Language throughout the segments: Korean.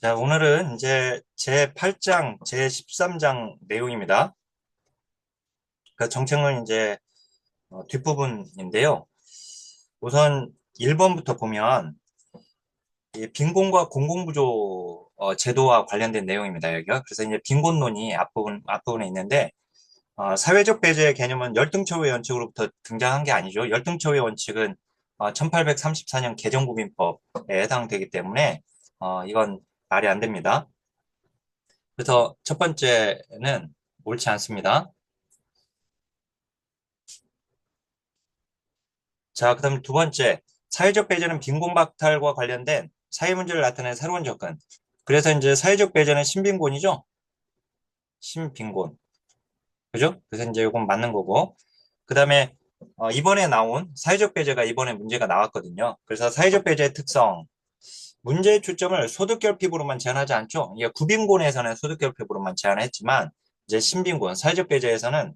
자, 오늘은 이제 제8장, 제13장 내용입니다. 그 정책은 이제 뒷부분인데요. 우선 1번부터 보면 이 빈곤과 공공부조 제도와 관련된 내용입니다, 여기가. 그래서 이제 빈곤론이 앞부분에 있는데, 사회적 배제의 개념은 열등처우의 원칙으로부터 등장한 게 아니죠. 열등처우의 원칙은 1834년 개정구민법에 해당되기 때문에 이건 말이 안 됩니다. 그래서 첫 번째는 옳지 않습니다. 자, 그다음 두 번째, 사회적 배제는 빈곤박탈과 관련된 사회 문제를 나타내는 새로운 접근. 그래서 이제 사회적 배제는 신빈곤이죠? 신빈곤. 그죠? 그래서 이제 이건 맞는 거고. 그다음에 이번에 나온 사회적 배제가 이번에 문제가 나왔거든요. 그래서 사회적 배제의 특성, 문제의 초점을 소득 결핍으로만 제한하지 않죠. 이게 구빈곤에서는 소득 결핍으로만 제한했지만 이제 신빈곤, 사회적 배제에서는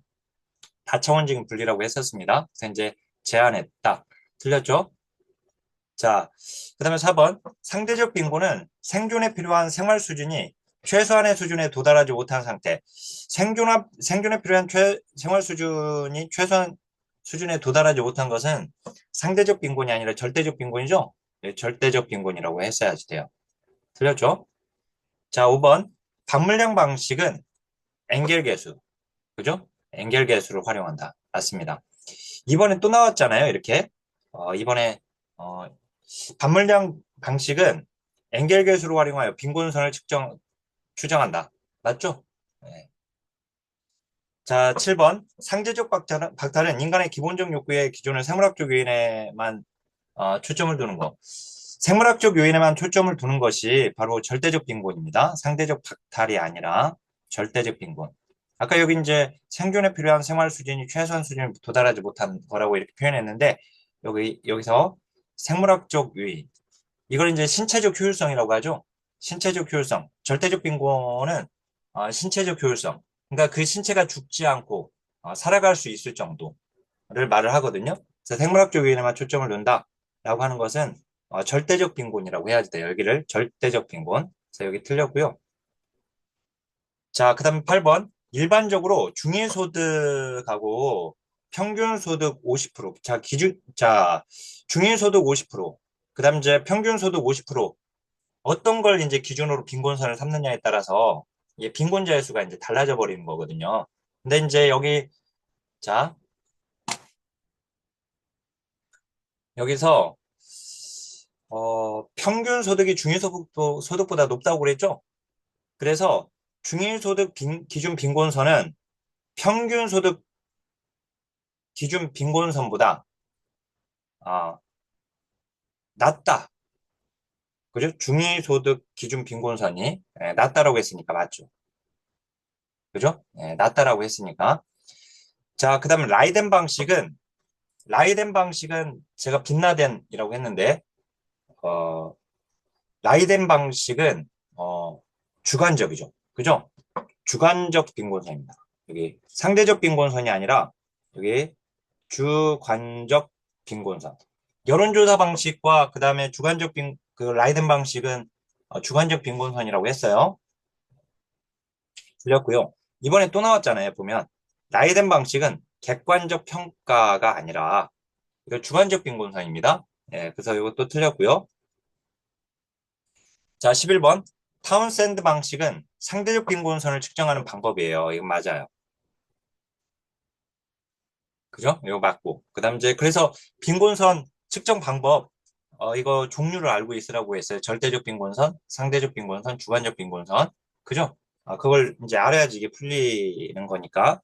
다차원적인 분리라고 했었습니다. 그래서 이제 제한했다. 틀렸죠? 자, 그 다음에 4번. 상대적 빈곤은 생존에 필요한 생활 수준이 최소한의 수준에 도달하지 못한 상태. 생존에 필요한 생활 수준이 최소한 수준에 도달하지 못한 것은 상대적 빈곤이 아니라 절대적 빈곤이죠? 네, 절대적 빈곤이라고 했어야지 돼요. 틀렸죠? 자, 5번. 방물량 방식은 엔겔계수. 그죠? 엔겔계수를 활용한다. 맞습니다. 이번에 또 나왔잖아요. 이렇게. 이번에 어, 반물량 방식은 엔겔계수를 활용하여 빈곤선을 추정한다. 맞죠? 네. 자, 7번. 상대적 박탈은 인간의 기본적 욕구의 기존을 생물학적 요인에만 초점을 두는 것. 생물학적 요인에만 초점을 두는 것이 바로 절대적 빈곤입니다. 상대적 박탈이 아니라 절대적 빈곤. 아까 여기 이제 생존에 필요한 생활 수준이 최소한 수준에 도달하지 못한 거라고 이렇게 표현했는데 여기서 생물학적 요인. 이걸 이제 신체적 효율성이라고 하죠. 신체적 효율성. 절대적 빈곤은 신체적 효율성. 그러니까 그 신체가 죽지 않고 살아갈 수 있을 정도를 말을 하거든요. 그래서 생물학적 요인에만 초점을 둔다라고 하는 것은 절대적 빈곤이라고 해야지 돼요. 여기를 절대적 빈곤. 그래서 여기 틀렸고요. 자, 그다음 8번. 일반적으로 중위소득하고 평균소득 50%. 자, 중위소득 50%. 그다음 이제 평균소득 50%. 어떤 걸 이제 기준으로 빈곤선을 삼느냐에 따라서 이게 빈곤자의 수가 이제 달라져 버리는 거거든요. 근데 이제 자, 여기서, 평균 소득이 소득보다 높다고 그랬죠? 그래서 중위소득 기준 빈곤선은 평균 소득 기준 빈곤선보다, 아, 낮다. 그죠? 중위소득 기준 빈곤선이 낮다라고 했으니까 맞죠? 그죠? 낮다라고 했으니까. 자, 그 다음에 라이덴 방식은 제가 빛나덴이라고 했는데, 어, 라이덴 방식은, 주관적이죠. 그죠? 주관적 빈곤선입니다. 여기 상대적 빈곤선이 아니라, 여기 주관적 빈곤선. 여론조사 방식과 그 다음에 그 라이덴 방식은 주관적 빈곤선이라고 했어요. 틀렸고요. 이번에 또 나왔잖아요. 보면 라이덴 방식은 객관적 평가가 아니라 이거 주관적 빈곤선입니다. 예, 그래서 이것도 틀렸고요. 자, 11번. 타운샌드 방식은 상대적 빈곤선을 측정하는 방법이에요. 이건 맞아요. 그죠? 이거 맞고. 그 다음 이제 그래서 빈곤선 측정 방법, 이거 종류를 알고 있으라고 했어요. 절대적 빈곤선, 상대적 빈곤선, 주관적 빈곤선. 그죠? 그걸 이제 알아야지 이게 풀리는 거니까.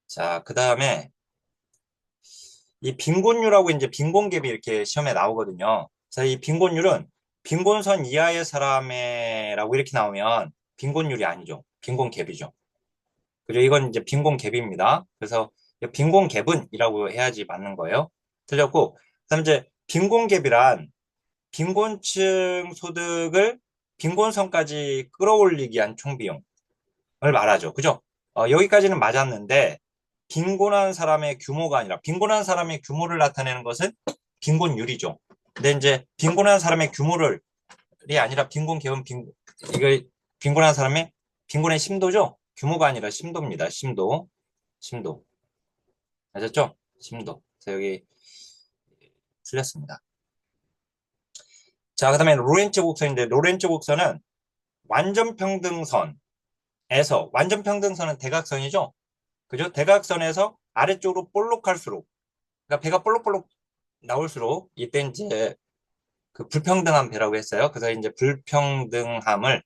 자, 그 다음에 이 빈곤율하고 이제 빈곤갭이 이렇게 시험에 나오거든요. 그래서 이 빈곤율은 빈곤선 이하의 사람이라고 이렇게 나오면 빈곤율이 아니죠. 빈곤갭이죠. 그리고 이건 이제 빈곤갭입니다. 그래서 빈곤갭은이라고 해야지 맞는 거예요. 틀렸고, 그다음 이제 빈곤갭이란 빈곤층 소득을 빈곤선까지 끌어올리기 위한 총비용을 말하죠. 그죠? 여기까지는 맞았는데 빈곤한 사람의 규모가 아니라 빈곤한 사람의 규모를 나타내는 것은 빈곤율이죠. 근데 이제 빈곤한 사람의 규모를 이 아니라 빈곤 개은 이거 빈곤한 사람의 빈곤의 심도죠. 규모가 아니라 심도입니다. 심도, 심도. 아셨죠? 심도. 그래서 여기 틀렸습니다. 자, 그다음에 로렌츠 곡선인데 로렌츠 곡선은 완전 평등선에서 완전 평등선은 대각선이죠. 그죠? 대각선에서 아래쪽으로 볼록할수록 그러니까 배가 볼록볼록 나올수록 이때 이제 그 불평등한 배라고 했어요. 그래서 이제 불평등함을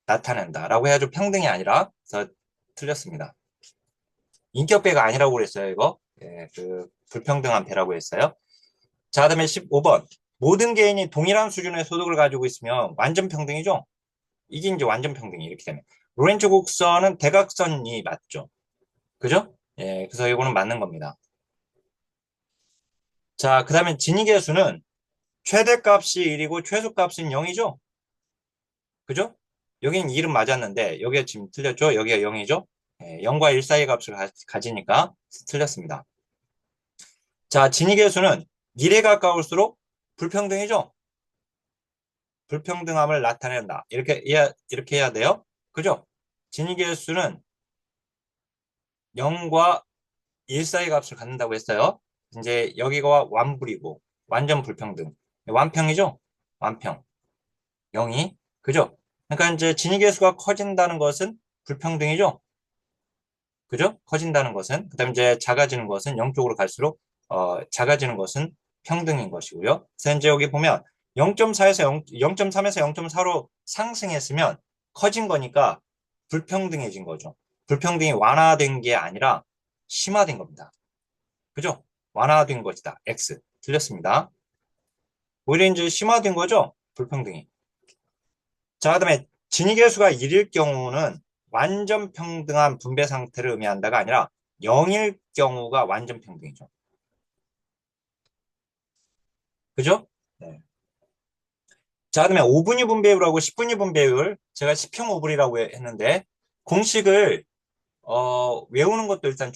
나타낸다라고 해가지고 평등이 아니라 그래서 틀렸습니다. 인격배가 아니라고 그랬어요. 이거 예, 그 불평등한 배라고 했어요. 자, 그다음에 15번 모든 개인이 동일한 수준의 소득을 가지고 있으면 완전 평등이죠. 이게 이제 완전 평등이 이렇게 되면 로렌츠 곡선은 대각선이 맞죠. 그죠? 예, 그래서 이거는 맞는 겁니다. 자, 그 다음에 진위계수는 최대값이 1이고 최소값은 0이죠. 그죠? 여기는 1은 맞았는데 여기가 지금 틀렸죠. 여기가 0이죠. 예, 0과 1 사이의 값을 가지니까 틀렸습니다. 자, 진위계수는 1에 가까울수록 불평등이죠. 불평등함을 나타낸다. 이렇게 해야 돼요. 그죠? 진위계수는 0과 1 사이의 값을 갖는다고 했어요. 이제 여기가 완불이고 완전 불평등. 완평이죠? 완평. 0이. 그죠? 그러니까 이제 진위계수가 커진다는 것은 불평등이죠? 그죠? 커진다는 것은. 그 다음에 이제 작아지는 것은 0쪽으로 갈수록, 작아지는 것은 평등인 것이고요. 그래서 이제 여기 보면 0.4에서 0.3에서 0.4로 상승했으면 커진 거니까 불평등해진 거죠. 불평등이 완화된 게 아니라 심화된 겁니다. 그죠? 완화된 것이다. X. 틀렸습니다. 오히려 이제 심화된 거죠? 불평등이. 자, 그다음에 진위계수가 1일 경우는 완전 평등한 분배 상태를 의미한다가 아니라 0일 경우가 완전 평등이죠. 그죠? 네. 자, 그다음에 5분위 분배율하고 10분위 분배율 제가 10평 5분이라고 했는데 공식을 외우는 것도 일단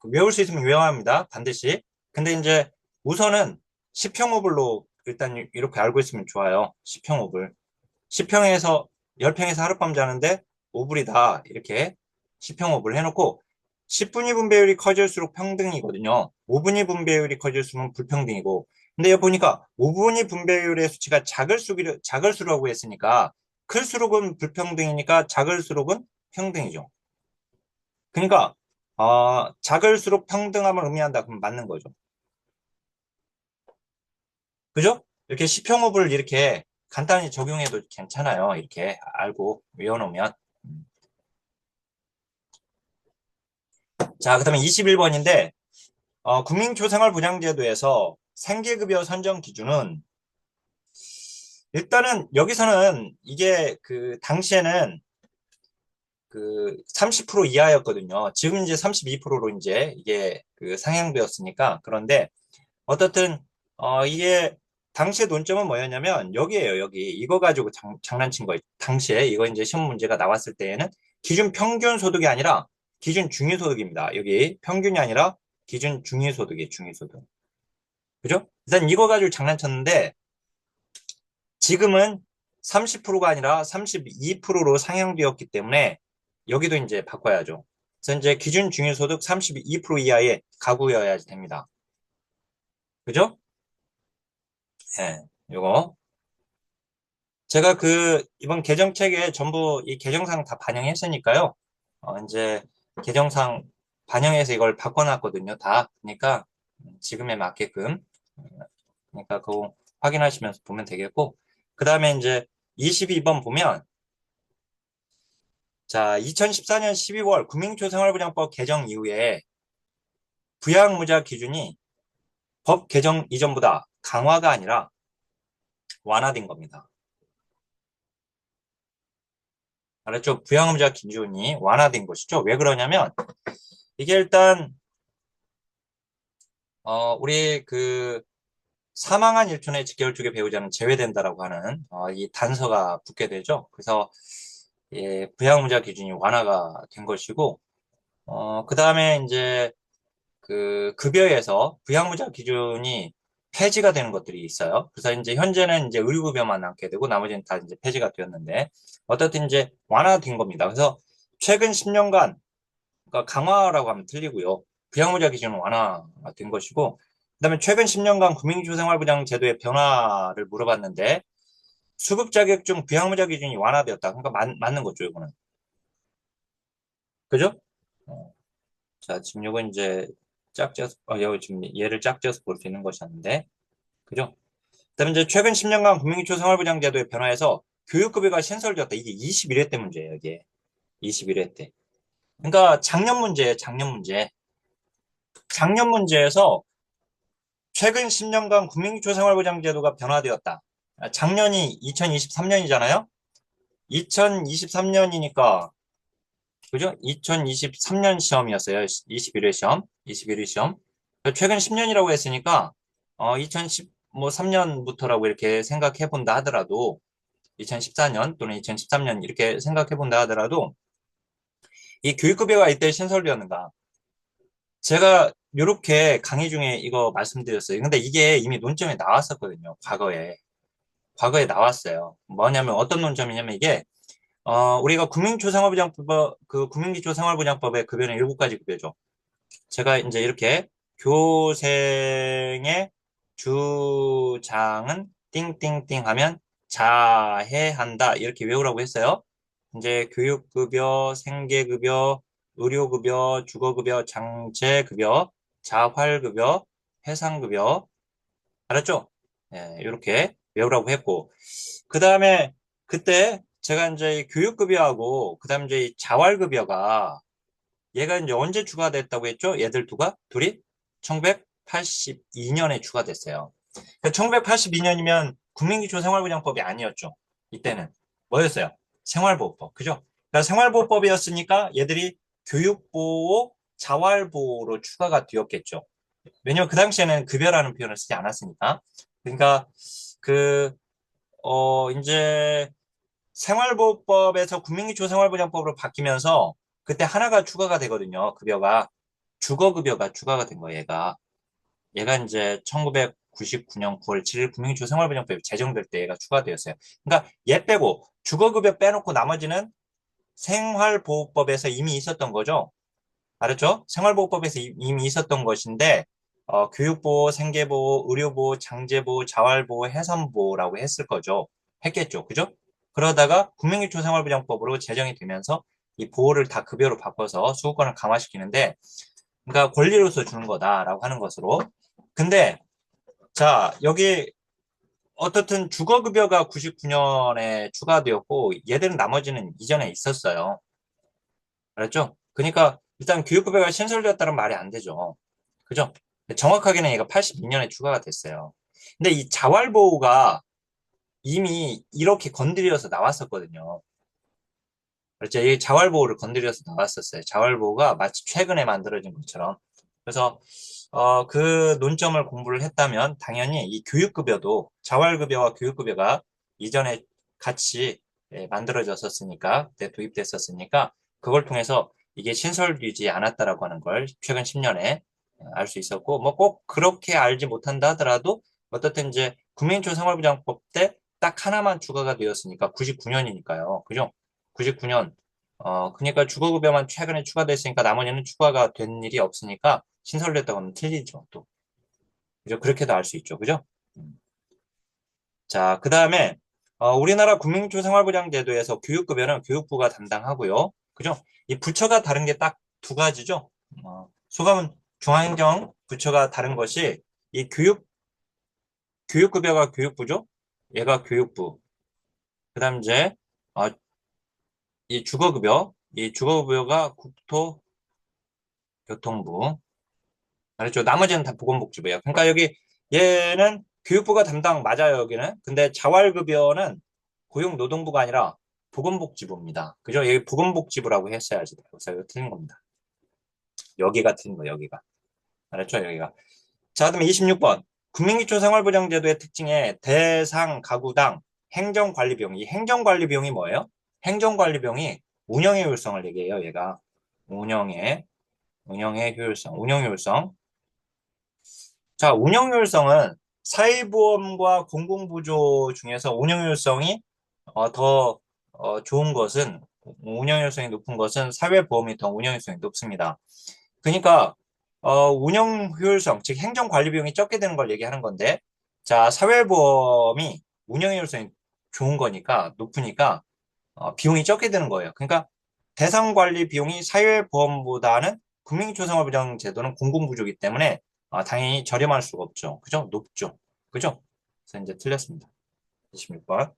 외울 수 있으면 외워야 합니다. 반드시. 근데 이제 우선은 10평 5불로 일단 이렇게 알고 있으면 좋아요. 10평 5불. 10평에서 10평에서 하룻밤 자는데 5불이다. 이렇게 10평 5불 해놓고 10분위 분배율이 커질수록 평등이거든요. 5분위 분배율이 커질수록 불평등이고. 근데 여기 보니까 5분위 분배율의 수치가 작을수록이라고 했으니까 클수록은 불평등이니까 작을수록은 평등이죠. 그러니까 작을수록 평등함을 의미한다. 그럼 맞는 거죠. 그죠? 이렇게 10평 5불 이렇게 간단히 적용해도 괜찮아요. 이렇게 알고 외워놓으면. 자, 그 다음에 21번인데, 국민초생활보장제도에서 생계급여 선정 기준은, 일단은 여기서는 이게 그 당시에는 그 30% 이하였거든요. 지금 이제 32%로 이제 이게 그 상향되었으니까. 그런데 어떻든, 이게 당시의 논점은 뭐였냐면 여기에요, 여기. 이거 가지고 장난친 거. 당시에 이거 이제 시험 문제가 나왔을 때에는 기준 평균 소득이 아니라 기준 중위소득입니다. 여기 평균이 아니라 기준 중위소득이에요, 중위소득. 그죠? 일단 이거 가지고 장난쳤는데 지금은 30%가 아니라 32%로 상향되었기 때문에 여기도 이제 바꿔야죠. 그래서 이제 기준 중위소득 32% 이하의 가구여야 됩니다. 그죠? 예, 요거. 제가 그 이번 개정책에 전부 이 개정사항 다 반영했으니까요. 이제 개정사항 반영해서 이걸 바꿔놨거든요. 다. 그러니까 지금에 맞게끔. 그러니까 그거 확인하시면서 보면 되겠고. 그 다음에 이제 22번 보면 자, 2014년 12월 국민초생활보장법 개정 이후에 부양무자 기준이 법 개정 이전보다 강화가 아니라 완화된 겁니다. 알았죠? 부양의무자 기준이 완화된 것이죠. 왜 그러냐면 이게 일단 우리 그 사망한 일촌의 직결주기 배우자는 제외된다라고 하는 이 단서가 붙게 되죠. 그래서 예, 부양의무자 기준이 완화가 된 것이고 그 다음에 이제 그 급여에서 부양의무자 기준이 폐지가 되는 것들이 있어요. 그래서 이제 현재는 이제 의료급여만 남게 되고 나머지는 다 이제 폐지가 되었는데 어떻든 이제 완화된 겁니다. 그래서 최근 10년간 그러니까 강화라고 하면 틀리고요. 부양무자 기준은 완화된 것이고 그다음에 최근 10년간 국민기초생활보장 제도의 변화를 물어봤는데 수급 자격 중 부양무자 기준이 완화되었다. 그러니까 맞는 거죠, 이거는. 그죠? 어, 자, 지금 이건 이제 짝지어서 여기 지금 얘를 짝지어서 볼 수 있는 것이었는데 그죠? 그다음에 이제 최근 10년간 국민기초 생활보장 제도의 변화에서 교육급여가 신설되었다. 이게 21회 때 문제예요, 이게. 21회 때. 그러니까 작년 문제예요, 작년 문제. 작년 문제에서 최근 10년간 국민기초 생활보장 제도가 변화되었다. 작년이 2023년이잖아요? 2023년이니까, 그죠? 2023년 시험이었어요. 21회 시험. 21회 시험. 최근 10년이라고 했으니까, 2013년부터라고 이렇게 생각해 본다 하더라도, 2014년 또는 2013년 이렇게 생각해 본다 하더라도 이 교육급여가 이때 신설되었는가? 제가 이렇게 강의 중에 이거 말씀드렸어요. 근데 이게 이미 논점에 나왔었거든요. 과거에. 과거에 나왔어요. 뭐냐면 어떤 논점이냐면 이게 우리가 국민기초생활보장법 그 국민기초생활보장법의 급여는 7가지 급여죠. 제가 이제 이렇게 교생의 주장은 띵띵띵 하면 자해한다 이렇게 외우라고 했어요. 이제 교육급여, 생계급여, 의료급여, 주거급여, 장제급여, 자활급여, 해상급여 알았죠? 예, 이렇게 외우라고 했고 그 다음에 그때 제가 이제 교육급여하고 그 다음에 이제 자활급여가 얘가 이제 언제 추가됐다고 했죠? 얘들 둘이 1982년에 추가됐어요. 1982년이면 국민기초생활보장법이 아니었죠. 이때는 뭐였어요? 생활보호법. 그죠? 그러니까 생활보호법이었으니까 얘들이 교육보호, 자활보호로 추가가 되었겠죠. 왜냐면 그 당시에는 급여라는 표현을 쓰지 않았으니까. 그러니까 그 이제 생활보호법에서 국민기초생활보장법으로 바뀌면서 그때 하나가 추가가 되거든요. 급여가. 주거급여가 추가가 된 거예요, 얘가. 얘가 이제 1999년 9월 7일 국민기초생활보장법이 제정될 때 얘가 추가되었어요. 그러니까 얘 빼고 주거급여 빼놓고 나머지는 생활보호법에서 이미 있었던 거죠. 알았죠? 생활보호법에서 이미 있었던 것인데 교육보호, 생계보호, 의료보호, 장제보호, 자활보호, 해산보호라고 했을 거죠. 했겠죠. 그죠? 그러다가 국민기초생활보장법으로 제정이 되면서 이 보호를 다 급여로 바꿔서 수급권을 강화시키는데 그러니까 권리로서 주는 거다라고 하는 것으로. 근데 자, 여기 어떻든 주거급여가 99년에 추가되었고 얘들은 나머지는 이전에 있었어요. 알았죠? 그러니까 일단 교육급여가 신설되었다는 말이 안 되죠. 그죠? 정확하게는 얘가 82년에 추가가 됐어요. 근데 이 자활보호가 이미 이렇게 건드려서 나왔었거든요. 그렇죠? 이 자활보호를 건드려서 나왔었어요. 자활보호가 마치 최근에 만들어진 것처럼. 그래서 그 논점을 공부를 했다면 당연히 이 교육급여도 자활급여와 교육급여가 이전에 같이 만들어졌었으니까, 그때 도입됐었으니까 그걸 통해서 이게 신설되지 않았다라고 하는 걸 최근 10년에 알 수 있었고, 뭐 꼭 그렇게 알지 못한다 하더라도 어떻든 이제 국민인권생활보장법 때 딱 하나만 추가가 되었으니까 99년이니까요. 그죠? 99년. 그러니까 주거급여만 최근에 추가됐으니까 나머지는 추가가 된 일이 없으니까 신설됐다고 하면 틀리죠, 또. 그죠? 그렇게도 알 수 있죠. 그죠? 음. 자, 그 다음에, 우리나라 국민초생활보장제도에서 교육급여는 교육부가 담당하고요. 그죠? 이 부처가 다른 게 딱 두 가지죠. 소감은 중앙행정 부처가 다른 것이 이 교육급여가 교육부죠. 얘가 교육부. 그 다음 이제, 어, 이 주거급여가 국토교통부. 알았죠? 나머지는 다 보건복지부예요. 그러니까 여기 얘는 교육부가 담당 맞아요, 여기는. 근데 자활급여는 고용노동부가 아니라 보건복지부입니다. 그죠? 여기 보건복지부라고 했어야지. 그래서 이거 틀린 겁니다. 여기가 틀린 거예요, 여기가. 알았죠? 여기가. 자, 그다음에 26번. 국민기초생활보장제도의 특징에 대상 가구당 행정관리비용. 이 행정관리비용이 뭐예요? 행정관리비용이 운영의 효율성을 얘기해요, 얘가. 운영의, 운영의 효율성, 운영 효율성. 자, 운영 효율성은 사회보험과 공공부조 중에서 운영효율성이 더 좋은 것은 운영효율성이 높은 것은 사회보험이 더 운영효율성이 높습니다. 그러니까 운영 효율성, 즉 행정 관리 비용이 적게 드는 걸 얘기하는 건데, 자, 사회보험이 운영 효율성이 좋은 거니까 높으니까 비용이 적게 드는 거예요. 그러니까 대상 관리 비용이 사회보험보다는 국민기초생활보장 제도는 공공부조이기 때문에 당연히 저렴할 수가 없죠. 그죠? 높죠. 그죠? 그래서 이제 틀렸습니다. 26번.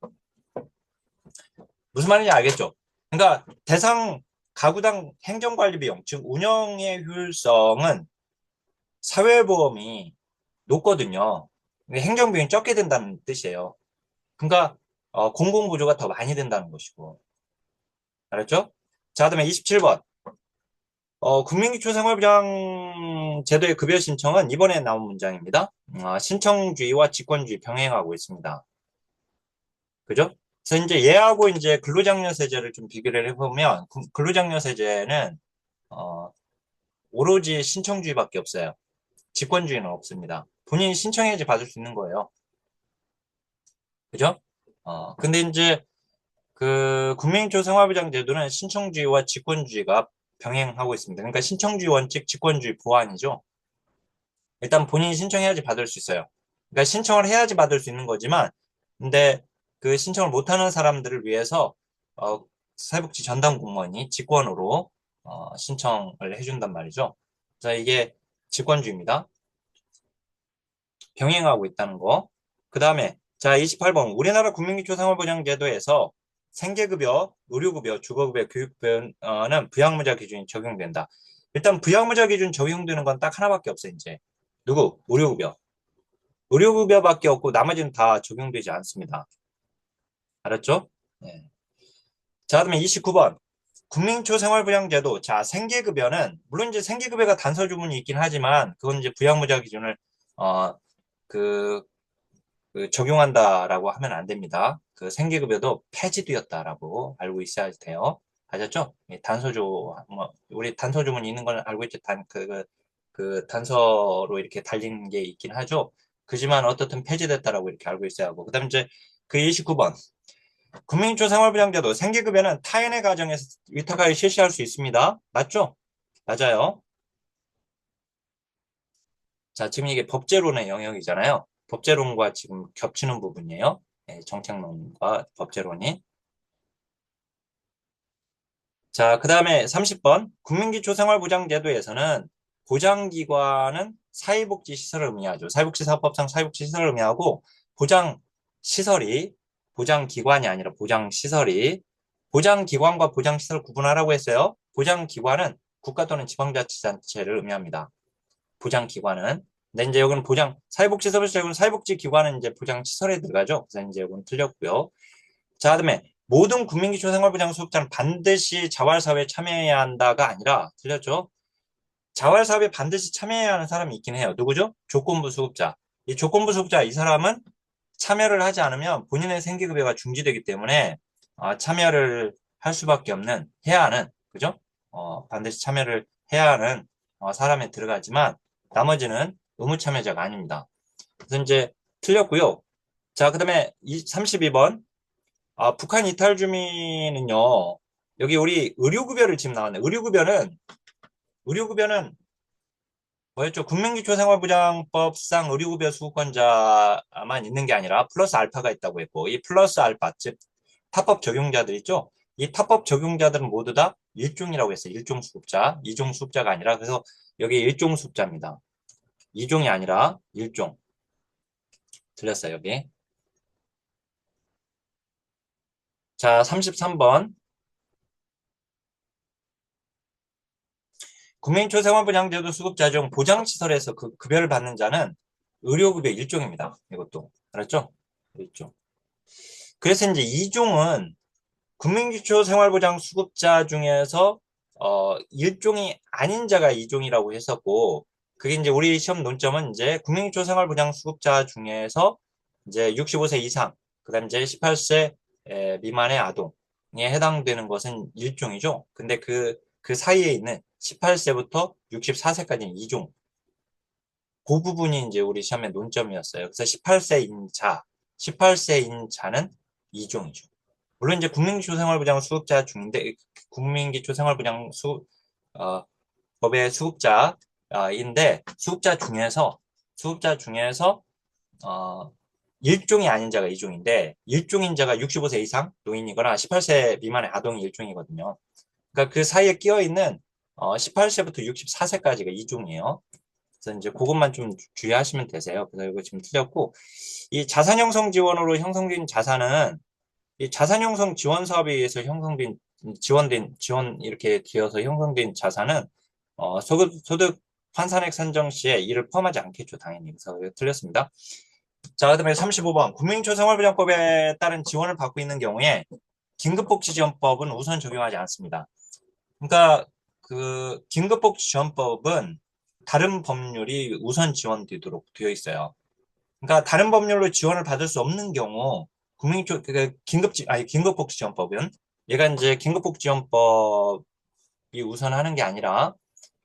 무슨 말인지 알겠죠? 그러니까 대상 가구당 행정관리 비용, 즉 운영의 효율성은 사회보험이 높거든요. 행정비용이 적게 든다는 뜻이에요. 그러니까 공공부조가 더 많이 든다는 것이고. 알았죠? 자, 그다음에 27번. 국민기초생활보장 제도의 급여 신청은 이번에 나온 문장입니다. 신청주의와 직권주의 병행하고 있습니다. 그죠? 그래서 이제 얘하고 이제 근로장려세제를 좀 비교를 해보면 근로장려세제는 어, 오로지 신청주의밖에 없어요. 직권주의는 없습니다. 본인이 신청해야지 받을 수 있는 거예요. 그죠? 근데 이제 그 국민기초생활보장 제도는 신청주의와 직권주의가 병행하고 있습니다. 그러니까 신청주의 원칙, 직권주의 보완이죠. 일단 본인이 신청해야지 받을 수 있어요. 그러니까 신청을 해야지 받을 수 있는 거지만, 근데 그 신청을 못하는 사람들을 위해서 사회복지 전담 공무원이 직권으로 신청을 해준단 말이죠. 자, 이게 직권주의입니다. 병행하고 있다는 거. 그 다음에 자 28번 우리나라 국민기초생활보장제도에서 생계급여, 의료급여, 주거급여, 교육급여는 부양무자 기준이 적용된다. 일단 부양무자 기준 적용되는 건 딱 하나밖에 없어요. 이제 누구? 의료급여. 의료급여밖에 없고 나머지는 다 적용되지 않습니다. 알았죠? 네. 자, 그다음에 29번. 국민기초생활보장제도. 자, 생계급여는 물론 이제 생계급여가 단서주문이 있긴 하지만 그건 이제 부양무자 기준을 어, 그 적용한다라고 하면 안 됩니다. 그 생계급여도 폐지되었다라고 알고 있어야 돼요. 아셨죠? 단서조, 우리 단서조문이 있는 걸 알고 있죠. 그 단서로 이렇게 달린 게 있긴 하죠. 그지만 어떻든 폐지됐다라고 이렇게 알고 있어야 하고. 그 다음 이제 그 29번. 국민기초생활보장제도 생계급여는 타인의 가정에서 위탁하여 실시할 수 있습니다. 맞죠? 맞아요. 자, 지금 이게 법제론의 영역이잖아요. 법제론과 지금 겹치는 부분이에요. 정책론과 법제론이. 자, 그 다음에 30번. 국민기초생활보장제도에서는 보장기관은 사회복지시설을 의미하죠. 사회복지사업법상 사회복지시설을 의미하고 보장시설이 보장기관이 아니라 보장시설이 보장기관과 보장시설을 구분하라고 했어요. 보장기관은 국가 또는 지방자치단체를 의미합니다. 보장기관은. 근데 이제 여기는 사회복지서비스 사회복지기관은 이제 보장시설에 들어가죠. 그래서 이제 여기는 틀렸고요. 자, 그다음에 모든 국민기초생활보장 수급자는 반드시 자활사회에 참여해야 한다가 아니라 틀렸죠. 자활사회에 반드시 참여해야 하는 사람이 있긴 해요. 누구죠? 조건부 수급자. 이 조건부 수급자 이 사람은 참여를 하지 않으면 본인의 생계급여가 중지되기 때문에 참여를 할 수밖에 없는 해야 하는 그죠? 반드시 참여를 해야 하는 사람에 들어가지만 나머지는 의무 참여자가 아닙니다. 그래서 이제 틀렸고요. 자, 그다음에 32번. 북한 이탈 주민은요. 여기 우리 의료급여를 지금 나왔네. 의료급여는 뭐였죠? 국민기초생활보장법상 의료급여 수급권자만 있는 게 아니라 플러스 알파가 있다고 했고 이 플러스 알파 즉 타법 적용자들 있죠? 이 타법 적용자들은 모두 다 일종이라고 했어요. 일종 수급자, 이종 수급자가 아니라 그래서 여기 일종 수급자입니다. 이종이 아니라 일종. 틀렸어요, 여기. 자, 33번. 국민초생활보장제도 수급자 중 보장시설에서 그 급여를 받는 자는 의료급여 일종입니다. 이것도. 알았죠? 일종. 그래서 이제 이종은 국민기초생활보장 수급자 중에서 일종이 아닌 자가 이종이라고 했었고 그게 이제 우리 시험 논점은 이제 국민기초생활보장 수급자 중에서 이제 65세 이상 그다음 이제 18세 미만의 아동에 해당되는 것은 일종이죠. 근데 그 사이에 있는 18세부터 64세까지는 이종. 그 부분이 이제 우리 시험의 논점이었어요. 그래서 18세인 자는 2종이죠. 물론 이제 국민기초생활보장 수급자 중인데, 국민기초생활보장 어, 법의 수급자인데, 수급자 중에서, 어, 1종이 아닌 자가 2종인데, 1종인 자가 65세 이상 노인이거나 18세 미만의 아동이 1종이거든요. 그러니까 그 사이에 끼어 있는 18세부터 64세까지가 2종이에요. 그래서 이제 그것만 좀 주의하시면 되세요. 그래서 이거 지금 틀렸고, 이 자산 형성 지원으로 형성된 자산은 이 자산 형성 지원 사업에 의해서 형성된 지원 이렇게 되어서 형성된 자산은 소득 환산액 산정 시에 이를 포함하지 않겠죠, 당연히. 그래서 이거 틀렸습니다. 자, 그다음에 35번 국민기초생활보장법에 따른 지원을 받고 있는 경우에 긴급복지지원법은 우선 적용하지 않습니다. 그러니까 그 긴급복지지원법은 다른 법률이 우선 지원되도록 되어 있어요. 그러니까 다른 법률로 지원을 받을 수 없는 경우 긴급복지지원법은 얘가 이제 긴급복지지원법이 우선하는 게 아니라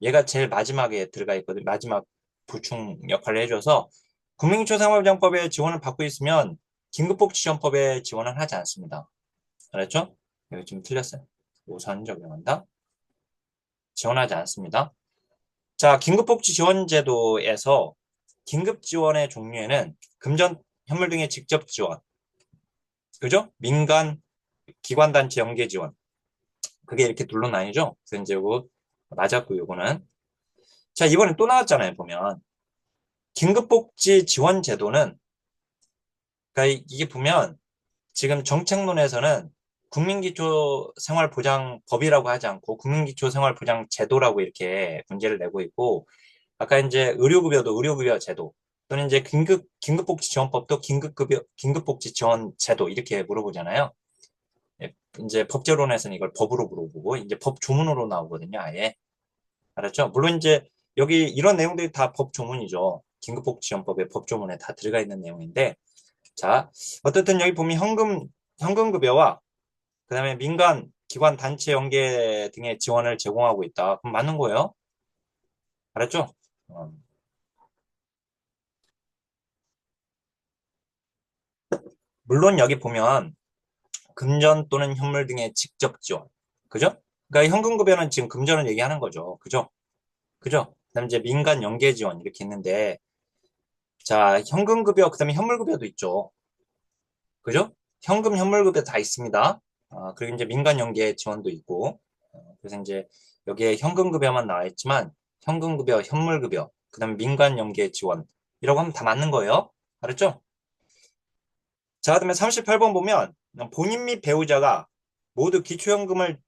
얘가 제일 마지막에 들어가 있거든. 마지막 보충 역할을 해줘서 국민기초생활보장법에 지원을 받고 있으면 긴급복지지원법에 지원을 하지 않습니다. 알았죠? 여기 지금 틀렸어요. 우선 적용한다. 지원하지 않습니다. 자, 긴급복지지원제도에서 긴급지원의 종류에는 금전, 현물 등의 직접 지원, 그죠? 민간 기관단체 연계 지원. 그게 이렇게 둘로 나뉘죠? 그래서 이제 요거 맞았고, 요거는. 자, 이번에 또 나왔잖아요, 보면. 긴급복지 지원 제도는, 그러니까 이게 보면 지금 정책론에서는 국민기초생활보장법이라고 하지 않고 국민기초생활보장제도라고 이렇게 문제를 내고 있고, 아까 이제 의료급여 제도 또는 이제 긴급복지지원법도 긴급복지지원제도 이렇게 물어보잖아요. 예, 이제 법제론에서는 이걸 법으로 물어보고 이제 법 조문으로 나오거든요, 아예. 알았죠? 물론 이제 여기 이런 내용들이 다 법 조문이죠. 긴급복지지원법의 법 조문에 다 들어가 있는 내용인데, 자, 어쨌든 여기 보면 현금급여와 그다음에 민간 기관 단체 연계 등의 지원을 제공하고 있다. 그럼 맞는 거예요? 알았죠? 어. 물론 여기 보면 금전 또는 현물 등의 직접 지원. 그죠? 그러니까 현금급여는 지금 금전을 얘기하는 거죠. 그죠? 그죠? 그다음에 이제 민간 연계 지원 이렇게 있는데, 자, 현금급여, 그다음에 현물급여도 있죠. 그죠? 현금, 현물급여 다 있습니다. 그리고 이제 민간 연계 지원도 있고, 그래서 이제 여기에 현금급여만 나와 있지만, 현금급여, 현물급여, 그다음에 민간 연계 지원, 이라고 하면 다 맞는 거예요. 알았죠? 자, 그다음에 38번 보면, 본인 및 배우자가 모두 기초연금을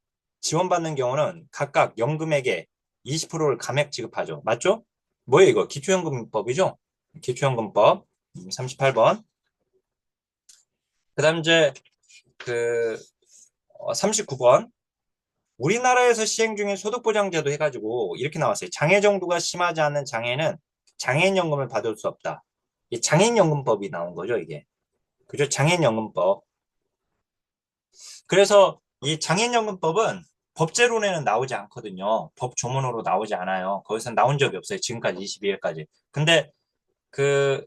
지원받는 경우는 각각 연금액의 20%를 감액 지급하죠. 맞죠? 뭐예요, 이거? 기초연금법이죠? 기초연금법. 38번. 그 다음 이제 그 39번. 우리나라에서 시행 중인 소득보장제도 해가지고 이렇게 나왔어요. 장애 정도가 심하지 않은 장애는 장애인연금을 받을 수 없다. 이 장애인연금법이 나온 거죠, 이게. 그죠? 장애인연금법. 그래서 이 장애인연금법은 법제론에는 나오지 않거든요. 법 조문으로 나오지 않아요. 거기서 나온 적이 없어요. 지금까지 22회까지. 근데 그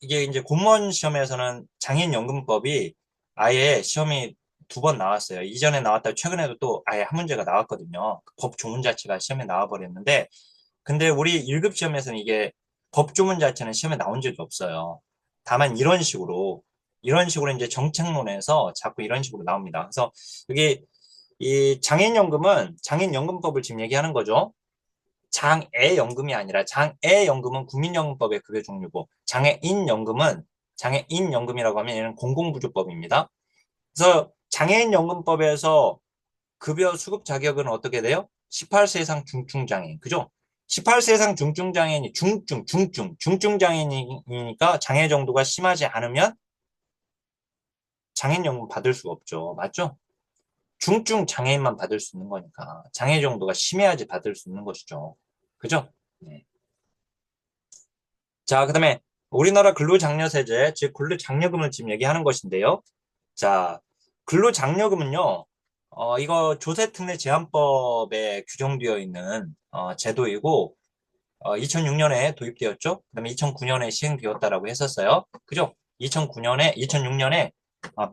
이게 이제 공무원 시험에서는 장애인연금법이 아예 시험이 2번 나왔어요. 이전에 나왔다 최근에도 또 아예 한 문제가 나왔거든요. 그법 조문 자체가 시험에 나와버렸는데, 근데 우리 1급 시험에서는 이게 법 조문 자체는 시험에 나온 적이 없어요. 다만 이런 식으로 이제 정책론에서 자꾸 이런 식으로 나옵니다. 그래서 여기 이 장애인연금은 장애인연금법을 지금 얘기하는 거죠. 장애연금이 아니라 장애연금은 국민연금법의 급여 종류고 장애인연금이라고 하면 얘는 공공부조법입니다. 그래서 장애인연금법에서 급여 수급 자격은 어떻게 돼요? 18세 이상 중증장애인. 그죠? 18세 이상 중증장애인이 중증장애인이니까 장애 정도가 심하지 않으면 장애인연금 받을 수가 없죠. 맞죠? 중증 장애인만 받을 수 있는 거니까 장애 정도가 심해야지 받을 수 있는 것이죠. 그죠? 네. 자, 그다음에 우리나라 근로장려세제, 즉 근로장려금을 지금 얘기하는 것인데요. 자, 근로장려금은요. 이거 조세특례 제한법에 규정되어 있는 제도이고 2006년에 도입되었죠. 그다음에 2009년에 시행되었다라고 했었어요. 그죠? 2006년에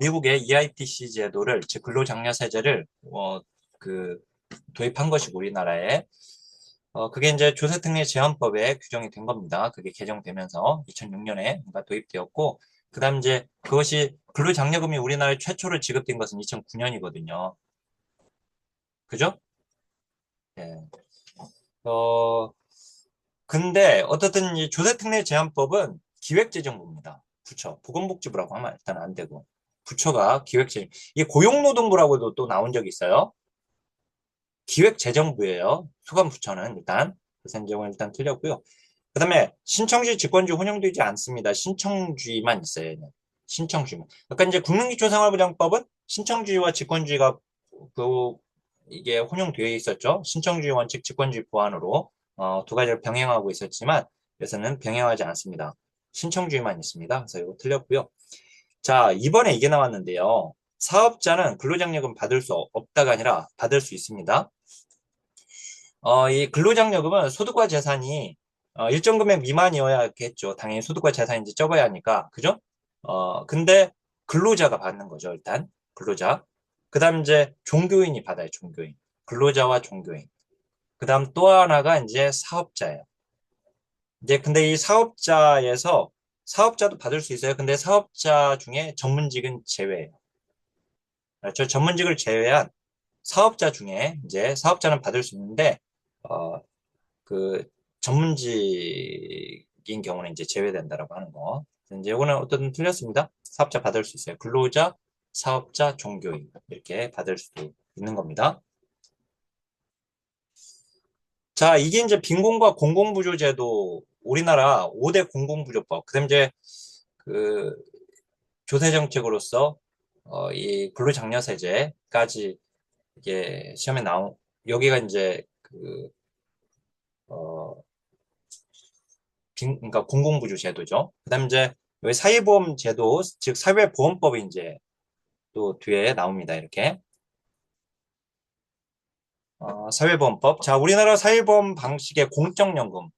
미국의 EITC 제도를, 즉 근로장려세제를 그 도입한 것이고 우리나라에 그게 이제 조세특례 제한법에 규정이 된 겁니다. 그게 개정되면서 2006년에 도입되었고, 그다음 이제 그것이 근로장려금이 우리나라에 최초로 지급된 것은 2009년이거든요. 그죠? 예. 어, 근데 어떻든 이 조세특례 제한법은 기획재정부입니다. 부처, 보건복지부라고 하면 일단 안 되고 부처가 기획재정, 이 고용노동부라고도 또 나온 적이 있어요. 기획재정부예요. 수감부처는 일단. 그래서 이건 일단 틀렸고요. 그다음에 신청주의 직권주의 혼용되지 않습니다. 신청주의만 있어요. 얘는. 신청주의만. 아까 이제 국민기초생활보장법은 신청주의와 직권주의가 그 이게 혼용되어 있었죠. 신청주의 원칙, 직권주의 보완으로 두 가지를 병행하고 있었지만 여기서는 병행하지 않습니다. 신청주의만 있습니다. 그래서 이거 틀렸고요. 자, 이번에 이게 나왔는데요. 사업자는 근로장려금 받을 수 없다가 아니라 받을 수 있습니다. 이 근로장려금은 소득과 재산이 일정 금액 미만이어야겠죠. 당연히 소득과 재산이 이제 적어야 하니까. 그죠? 근데 근로자가 받는 거죠, 일단. 근로자. 그 다음 이제 종교인이 받아요, 종교인. 근로자와 종교인. 그 다음 또 하나가 이제 사업자예요. 이제 근데 이 사업자에서 사업자도 받을 수 있어요. 근데 사업자 중에 전문직은 제외예요. 저 전문직을 제외한 사업자 중에 이제 사업자는 받을 수 있는데, 어, 그 전문직인 경우는 이제 제외된다라고 하는 거. 이제 이거는 어떤 틀렸습니다. 사업자 받을 수 있어요. 근로자, 사업자, 종교인 이렇게 받을 수도 있는 겁니다. 자, 이게 이제 빈곤과 공공부조제도 우리나라 5대 공공부조법. 그다음 이제 그 조세 정책으로서 이 근로장려세제까지 이게 시험에 나온 여기가 이제 어, 그러니까 공공부조 제도죠. 그다음 이제 여기 사회보험 제도, 즉 사회보험법이 이제 또 뒤에 나옵니다. 이렇게 사회보험법. 자, 우리나라 사회보험 방식의 공적연금.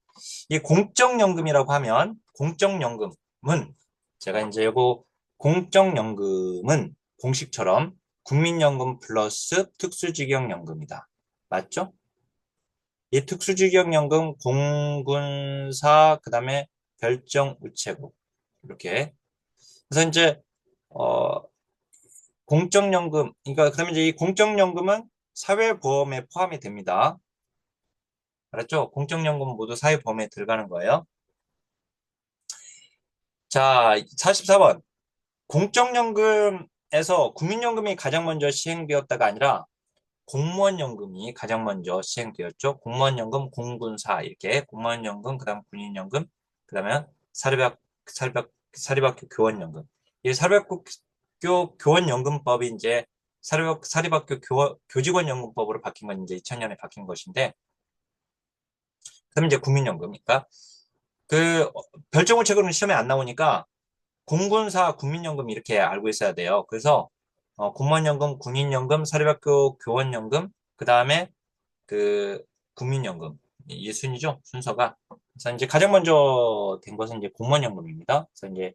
이 공적연금이라고 하면 공적연금은 제가 이제 이거 공적연금은 공식처럼 국민연금 플러스 특수직역연금이다. 맞죠? 이 특수직역연금 공군사 그다음에 별정우체국 이렇게 그래서 이제 어 공적연금 그러니까 그다음에 이제 이 공적연금은 사회보험에 포함이 됩니다. 알았죠? 공적연금 모두 사회보험에 들어가는 거예요. 자, 44번. 공적연금에서 국민연금이 가장 먼저 시행되었다가 아니라 공무원연금이 가장 먼저 시행되었죠. 공무원연금, 공군사 이렇게 공무원연금, 그다음 군인연금, 그다음에 사립학교 교원연금. 이 사립학교 교원연금법이 이제 사립학교 교직원연금법으로 바뀐 건 이제 2000년에 바뀐 것인데, 그다음에 이제 국민연금이니까 그 별정우체국은 시험에 안 나오니까 공군사 국민연금 이렇게 알고 있어야 돼요. 그래서 공무원연금, 군인연금, 사립학교 교원연금, 그 다음에 그 국민연금 이 순이죠 순서가. 그래서 이제 가장 먼저 된 것은 이제 공무원연금입니다. 그래서 이제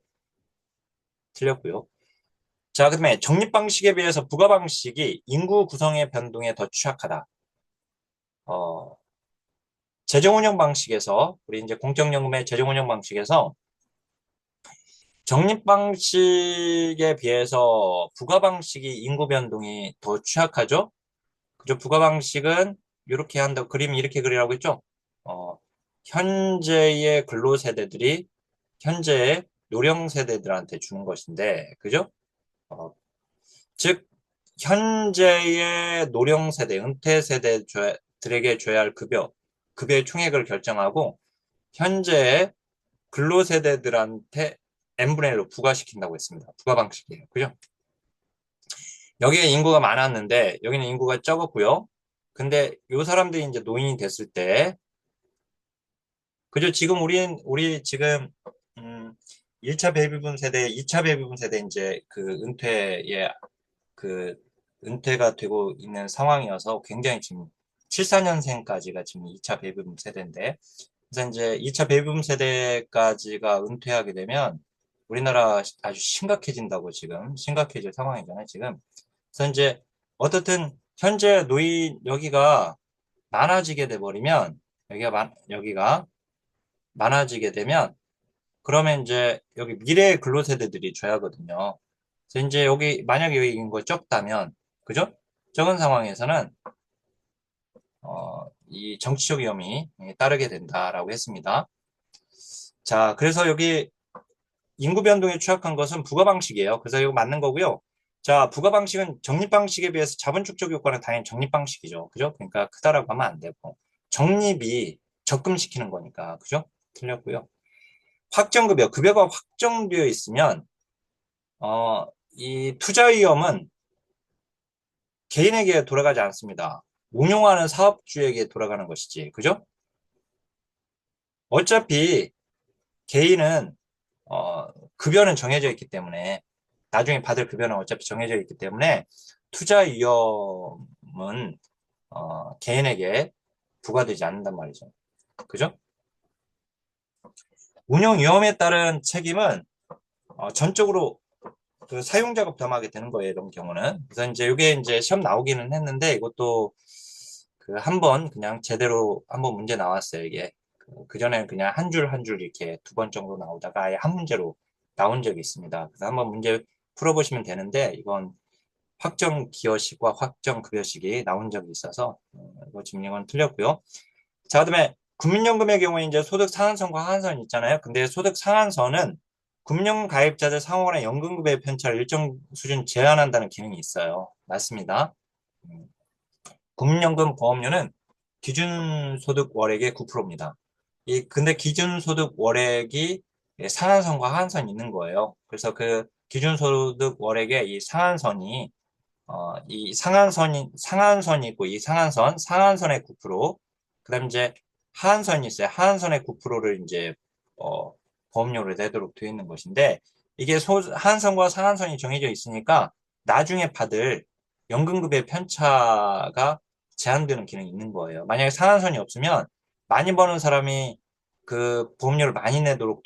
틀렸고요. 자, 그다음에 적립 방식에 비해서 부가 방식이 인구 구성의 변동에 더 취약하다. 어, 재정 운영 방식에서 우리 이제 공적연금의 재정 운영 방식에서 적립 방식에 비해서 부가 방식이 인구 변동이 더 취약하죠? 그죠? 부가 방식은 이렇게 한다. 그림 이렇게 그리라고 했죠? 현재의 근로 세대들이 현재의 노령 세대들한테 주는 것인데, 그죠? 어, 즉 현재의 노령 세대, 은퇴 세대들에게 줘야 할 급여의 총액을 결정하고 현재의 근로 세대들한테 n분의 1로 부과시킨다고 했습니다. 부가 방식이에요. 그죠? 여기에 인구가 많았는데 여기는 인구가 적었고요. 근데 요 사람들이 이제 노인이 됐을 때 그죠? 지금 우리 지금 1차 베이비붐 세대, 2차 베이비붐 세대 이제 그 은퇴가 되고 있는 상황이어서 굉장히 지금 74년생까지가 지금 2차 베이비붐 세대인데 그래서 이제 2차 베이비붐 세대까지가 은퇴하게 되면 우리나라 아주 심각해진다고 지금 심각해질 상황이잖아요, 지금. 그래서 이제 어떻든 현재 노인 여기가 많아지게 돼 버리면 여기가 많아지게 되면 그러면 이제 여기 미래의 근로세대들이 줘야 하거든요. 그래서 이제 여기 만약에 여기 인구가 적다면 그죠? 적은 상황에서는 이 정치적 위험이 따르게 된다라고 했습니다. 자, 그래서 여기 인구 변동에 취약한 것은 부가 방식이에요. 그래서 이거 맞는 거고요. 자, 부가 방식은 적립 방식에 비해서 자본 축적 효과는 당연히 적립 방식이죠. 그죠? 그러니까 크다라고 하면 안 되고 적립이 적금시키는 거니까 그죠? 틀렸고요. 확정급여, 급여가 확정되어 있으면 이 투자 위험은 개인에게 돌아가지 않습니다. 운용하는 사업주에게 돌아가는 것이지. 그죠? 어차피 개인은 급여는 정해져 있기 때문에 나중에 받을 급여는 어차피 정해져 있기 때문에 투자 위험은 개인에게 부과되지 않는단 말이죠. 그죠? 운영 위험에 따른 책임은 전적으로 그 사용자가 부담하게 되는 거예요. 이런 경우는. 그래서 이제 이게 이제 시험 나오기는 했는데 이것도 그 한 번 그냥 제대로 한 번 문제 나왔어요. 이게 그전에는 그냥 한 줄 한 줄 이렇게 두 번 정도 나오다가 아예 한 문제로 나온 적이 있습니다. 그래서 한번 문제 풀어보시면 되는데 이건 확정 기여식과 확정 급여식이 나온 적이 있어서 이거 지금 이건 틀렸고요. 자, 그다음에 국민연금의 경우에 이제 소득 상한선과 하한선이 있잖아요. 근데 소득 상한선은 국민연금 가입자들 상호간의 연금급여 편차를 일정 수준 제한한다는 기능이 있어요. 맞습니다. 국민연금 보험료는 기준소득 월액의 9%입니다. 근데 기준소득 월액이 상한선과 하한선이 있는 거예요. 그래서 그 기준소득 월액의 이 상한선이 이 상한선이 있고 이 상한선의 9%, 그다음 이제 하한선이 있어요. 하한선의 9%를 이제 보험료를 내도록 되어 있는 것인데 이게 하한선과 상한선이 정해져 있으니까 나중에 받을 연금급의 편차가 제한되는 기능이 있는 거예요. 만약에 상한선이 없으면 많이 버는 사람이 그 보험료를 많이 내도록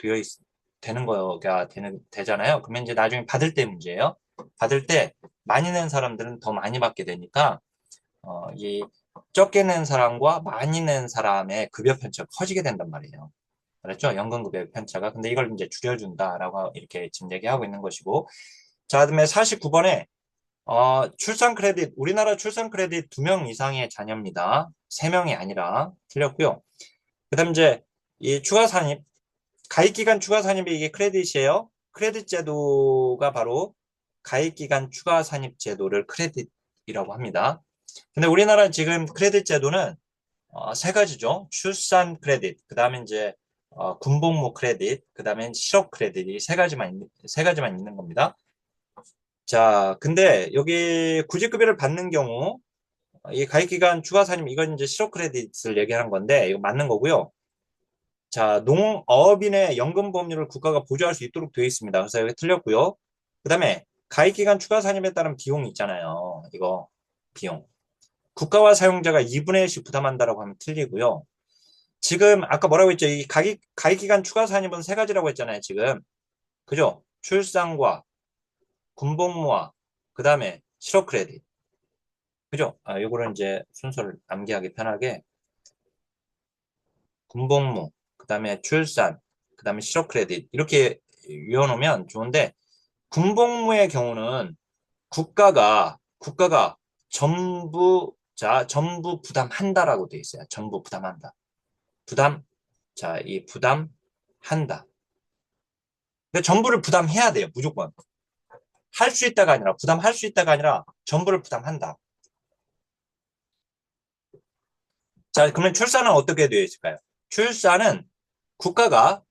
되는 거가 되잖아요. 그러면 이제 나중에 받을 때 문제예요. 받을 때 많이 낸 사람들은 더 많이 받게 되니까 이 적게 낸 사람과 많이 낸 사람의 급여 편차가 커지게 된단 말이에요. 그렇죠? 연금급여 편차가. 근데 이걸 이제 줄여준다라고 이렇게 지금 얘기하고 있는 것이고. 자, 그다음에 49번에 출산 크레딧, 우리나라 출산 크레딧 2명 이상의 자녀입니다. 3명이 아니라 틀렸고요. 그다음 이제 이 추가 산입, 가입기간 추가 산입이 이게 크레딧이에요. 크레딧 제도가 바로 가입기간 추가 산입 제도를 크레딧이라고 합니다. 근데 우리나라 지금 크레딧 제도는 세 가지죠. 출산 크레딧, 그 다음에 이제 군복무 크레딧, 그 다음에 실업 크레딧이 세 가지만 있는 겁니다. 자, 근데 여기 구직급여를 받는 경우 이 가입기간 추가 산입 이건 이제 실업 크레딧을 얘기하는 건데 이거 맞는 거고요. 자, 농업인의 연금보험료를 국가가 보조할 수 있도록 되어 있습니다. 그래서 여기 틀렸고요. 그 다음에 가입기간 추가 산입에 따른 비용이 있잖아요. 이거 비용. 국가와 사용자가 2분의 1씩 부담한다라고 하면 틀리고요. 지금 아까 뭐라고 했죠? 이 가입기간 추가 산입은 세 가지라고 했잖아요. 지금. 그죠? 출산과 군복무와 그 다음에 실업 크레딧. 그죠? 요거를 이제 순서를 암기하기 편하게 군복무, 그 다음에 출산, 그 다음에 실업 크레딧 이렇게 외워놓으면 좋은데 군복무의 경우는 국가가 전부 부담한다라고 돼 있어요. 전부 부담한다. 부담, 자, 이 부담한다. 근데 전부를 부담해야 돼요. 무조건. 할 수 있다가 아니라, 부담할 수 있다가 아니라 전부를 부담한다. 자, 그러면 출산은 어떻게 되어 있을까요? 출산은 국가가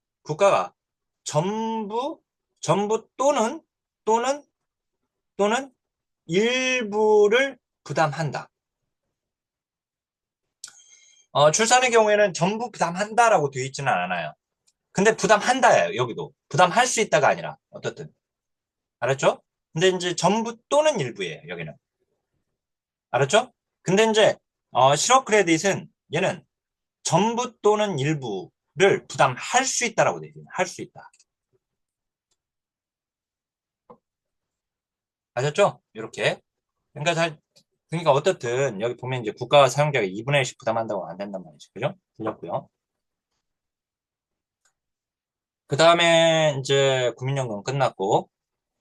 전부, 전부 또는, 또는 일부를 부담한다. 출산의 경우에는 전부 부담한다라고 되어 있지는 않아요. 근데 부담한다예요, 여기도. 부담할 수 있다가 아니라, 어떻든. 알았죠? 근데 이제 전부 또는 일부예요, 여기는. 알았죠? 근데 이제, 실업 크레딧은 얘는 전부 또는 일부 부담할 수 있다라고 되어 있어요. 할 수 있다. 아셨죠? 이렇게. 그러니까 그러니까 어떻든 여기 보면 이제 국가와 사용자가 2분의 1씩 부담한다고 안 된단 말이죠. 그죠? 틀렸고요. 그 다음에 이제 국민연금 끝났고,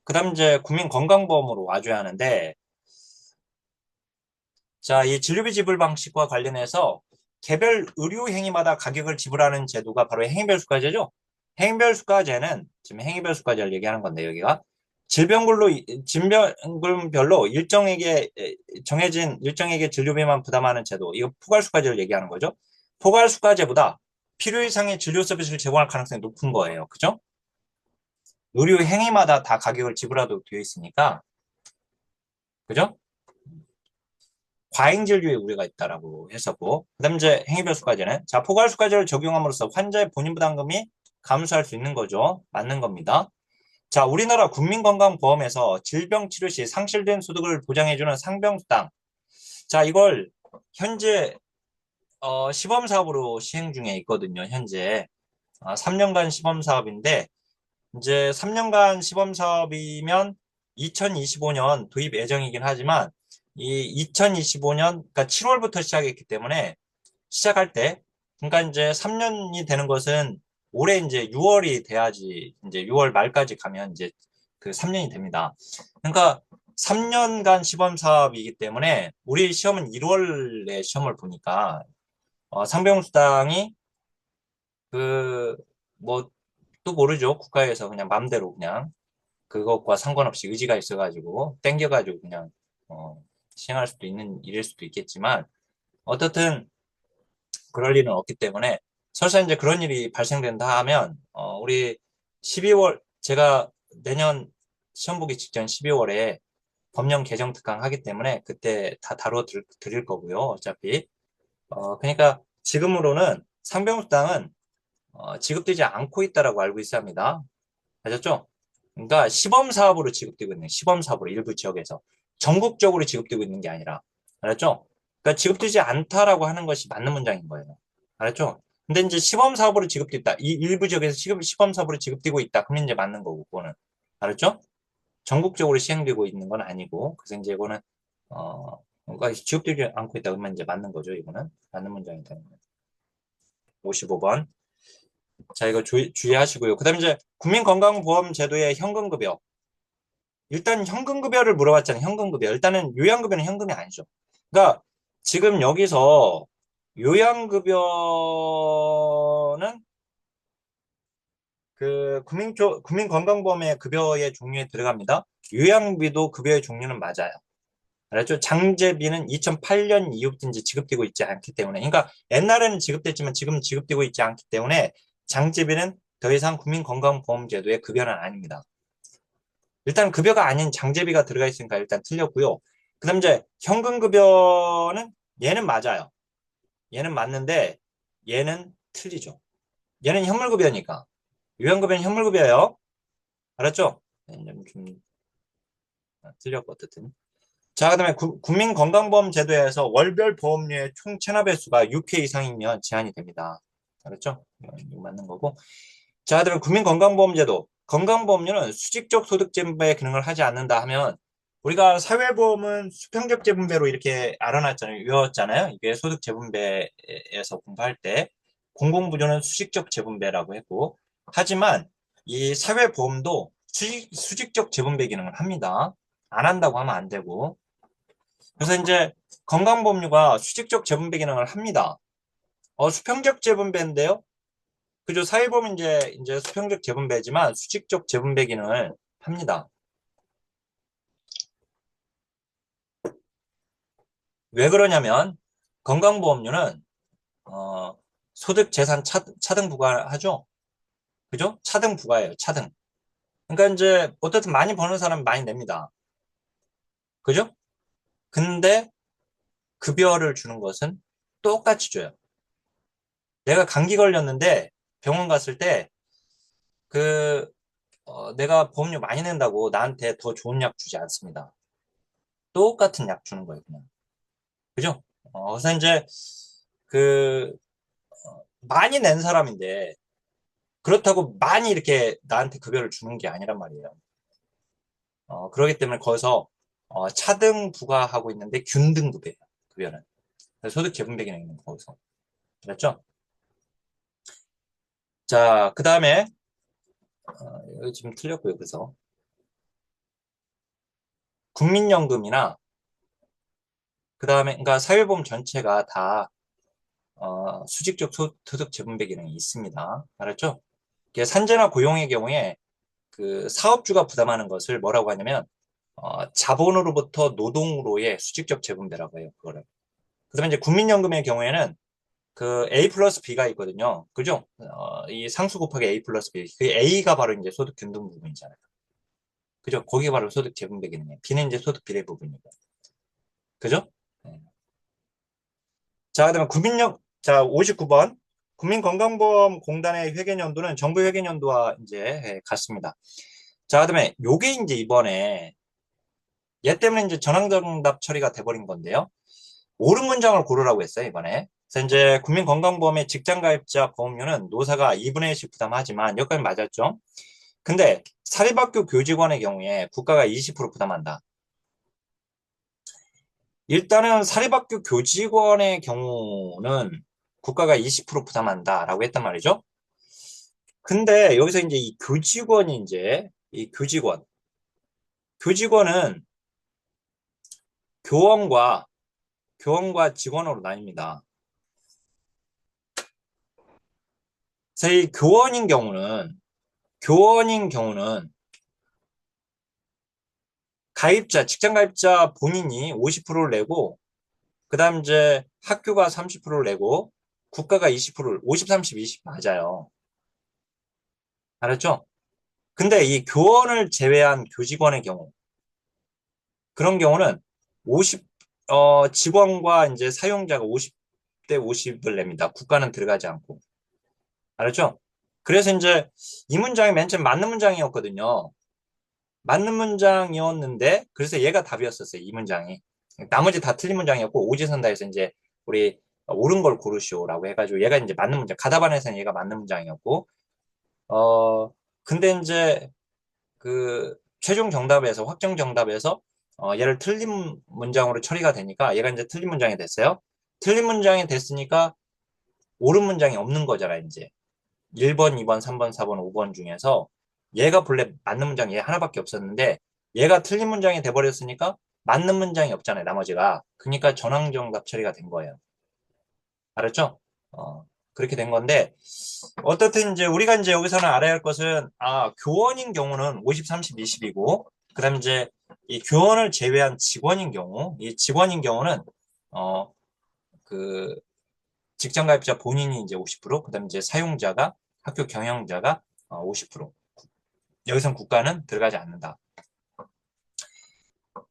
그 다음 이제 국민건강보험으로 와줘야 하는데, 자, 이 진료비 지불 방식과 관련해서 개별 의료 행위마다 가격을 지불하는 제도가 바로 행위별수가제죠. 행위별수가제는 지금 행위별수가제를 얘기하는 건데 여기가 질병별로 정해진 일정에게 진료비만 부담하는 제도. 이거 포괄수가제를 얘기하는 거죠. 포괄수가제보다 필요 이상의 진료 서비스를 제공할 가능성이 높은 거예요. 그죠? 의료 행위마다 다 가격을 지불하도록 되어 있으니까, 그죠? 과잉진료에 우려가 있다라고 했었고, 그다음 이제 행위별수까지는 자 포괄수까지를 적용함으로써 환자의 본인 부담금이 감소할 수 있는 거죠. 맞는 겁니다. 자, 우리나라 국민건강보험에서 질병 치료 시 상실된 소득을 보장해주는 상병수당. 자, 이걸 현재 시범 사업으로 시행 중에 있거든요. 현재 3년간 시범 사업인데 이제 3년간 시범 사업이면 2025년 도입 예정이긴 하지만 이 2025년 그러니까 7월부터 시작했기 때문에 시작할 때 그러니까 이제 3년이 되는 것은 올해 이제 6월이 돼야지 이제 6월 말까지 가면 이제 그 3년이 됩니다. 그러니까 3년간 시범 사업이기 때문에 우리 시험은 1월에 시험을 보니까 상병수당이 그 뭐 또 모르죠. 국가에서 그냥 맘대로 그냥 그것과 상관없이 의지가 있어가지고 땡겨가지고 그냥 어, 시행할 수도 있는 일일 수도 있겠지만 어떻든 그럴 일은 없기 때문에 설사 이제 그런 일이 발생된다 하면 우리 12월 제가 내년 시험 보기 직전 12월에 법령 개정 특강 하기 때문에 그때 다 다뤄 드릴 거고요. 어차피 그러니까 지금으로는 상병수당은 지급되지 않고 있다라고 알고 있습니다. 아셨죠? 그러니까 시범 사업으로 지급되고 있는 시범 사업으로 일부 지역에서 전국적으로 지급되고 있는 게 아니라 알았죠? 그러니까 지급되지 않다라고 하는 것이 맞는 문장인 거예요. 알았죠? 근데 이제 시범 사업으로 지급되고 있다. 이 일부 지역에서 시범 사업으로 지급되고 있다. 그러면 이제 맞는 거고 그거는 알았죠? 전국적으로 시행되고 있는 건 아니고 그래서 이제 이거는 그러니까 지급되지 않고 있다 그러면 이제 맞는 거죠. 이거는 맞는 문장이다. 55번. 자, 이거 주의하시고요. 그 다음에 이제 국민건강보험제도의 현금급여. 일단 현금급여를 물어봤잖아요. 현금급여. 일단은 요양급여는 현금이 아니죠. 그러니까 지금 여기서 요양급여는 그 국민건강보험의 급여의 종류에 들어갑니다. 요양비도 급여의 종류는 맞아요. 알았죠? 장제비는 2008년 이후부터 이제 지급되고 있지 않기 때문에. 그러니까 옛날에는 지급됐지만 지금 지급되고 있지 않기 때문에 장제비는 더 이상 국민건강보험제도의 급여는 아닙니다. 일단 급여가 아닌 장제비가 들어가 있으니까 일단 틀렸고요. 그 다음 이제 현금급여는 얘는 맞아요. 얘는 맞는데 얘는 틀리죠. 얘는 현물급여니까. 요양급여는 현물급여예요. 알았죠? 네, 좀 틀렸고 어쨌든. 자, 그 다음에 국민건강보험 제도에서 월별 보험료의 총 체납 횟수가 6회 이상이면 제한이 됩니다. 알았죠? 이거 맞는 거고. 자, 그다음에 국민건강보험제도. 건강보험료는 수직적 소득 재분배 기능을 하지 않는다 하면 우리가 사회보험은 수평적 재분배로 이렇게 알아놨잖아요. 외웠잖아요. 이게 소득 재분배에서 공부할 때 공공부조는 수직적 재분배라고 했고 하지만 이 사회보험도 수직적 재분배 기능을 합니다. 안 한다고 하면 안 되고 그래서 이제 건강보험료가 수직적 재분배 기능을 합니다. 수평적 재분배인데요. 그죠? 사회보험 이제 수평적 재분배지만 수직적 재분배 기능을 합니다. 왜 그러냐면 건강보험료는 소득 재산 차등 부과하죠. 그죠? 차등 부과예요. 차등. 그러니까 이제 어쨌든 많이 버는 사람은 많이 냅니다. 그죠? 근데 급여를 주는 것은 똑같이 줘요. 내가 감기 걸렸는데 병원 갔을 때 그 내가 보험료 많이 낸다고 나한테 더 좋은 약 주지 않습니다. 똑같은 약 주는 거예요, 그냥. 그죠? 그래서 이제 그 많이 낸 사람인데 그렇다고 많이 이렇게 나한테 급여를 주는 게 아니란 말이에요. 그렇기 때문에 거기서 차등 부과하고 있는데 균등급이에요. 급여는. 그래서 소득 재분배기능이 있는 거기서. 그랬죠? 자, 그 다음에 여기 지금 틀렸고요. 그래서 국민연금이나 그 다음에 그러니까 사회보험 전체가 다 수직적 소득 재분배 기능이 있습니다. 알았죠? 이게 산재나 고용의 경우에 그 사업주가 부담하는 것을 뭐라고 하냐면 자본으로부터 노동으로의 수직적 재분배라고 해요. 그거를. 그다음에 이제 국민연금의 경우에는 그 A 플러스 B가 있거든요. 그죠? 이 상수 곱하기 A 플러스 B. 그 A가 바로 이제 소득 균등 부분이잖아요. 그죠? 거기가 바로 소득 재분배 기능이에요. B는 이제 소득 비례 부분이고. 그죠? 네. 자, 그다음에 자, 59번. 국민건강보험공단의 회계연도는 정부 회계연도와 이제 같습니다. 자, 그다음에 요게 이제 이번에 얘 때문에 이제 전환정답 처리가 돼버린 건데요. 옳은 문장을 고르라고 했어요, 이번에. 그래서 이제 국민건강보험의 직장가입자 보험료는 노사가 2분의 1씩 부담하지만 여기까지 맞았죠. 근데 사립학교 교직원의 경우에 국가가 20% 부담한다. 일단은 사립학교 교직원의 경우는 국가가 20% 부담한다라고 했단 말이죠. 근데 여기서 이제 이 교직원이 이제 이 교직원은 교원과 직원으로 나뉩니다. 그래서 이 교원인 경우는 직장 가입자 본인이 50%를 내고 그다음 이제 학교가 30%를 내고 국가가 20%를 50, 30, 20 맞아요. 알았죠? 근데 이 교원을 제외한 교직원의 경우 그런 경우는 50 직원과 이제 사용자가 50대 50을 냅니다. 국가는 들어가지 않고. 알았죠? 그래서 이제 이 문장이 맨 처음 맞는 문장이었거든요. 맞는 문장이었는데 그래서 얘가 답이었었어요. 이 문장이. 나머지 다 틀린 문장이었고 오지선다에서 이제 우리 옳은 걸 고르시오라고 해가지고 얘가 이제 맞는 문장. 가다반에서는 얘가 맞는 문장이었고 어 근데 이제 그 최종 정답에서 확정 정답에서 얘를 틀린 문장으로 처리가 되니까 얘가 이제 틀린 문장이 됐어요. 틀린 문장이 됐으니까 옳은 문장이 없는 거잖아 이제. 1번, 2번, 3번, 4번, 5번 중에서 얘가 본래 맞는 문장이 얘 하나밖에 없었는데 얘가 틀린 문장이 돼버렸으니까 맞는 문장이 없잖아요, 나머지가. 그러니까 전황정답 처리가 된 거예요. 알았죠? 그렇게 된 건데 어떻든 이제 우리가 이제 여기서는 알아야 할 것은 교원인 경우는 50, 30, 20이고 그다음 이제 이 교원을 제외한 직원인 경우, 이 직원인 경우는 어 그 직장 가입자 본인이 이제 50%, 그다음 이제 사용자가 학교 경영자가 50%. 여기선 국가는 들어가지 않는다.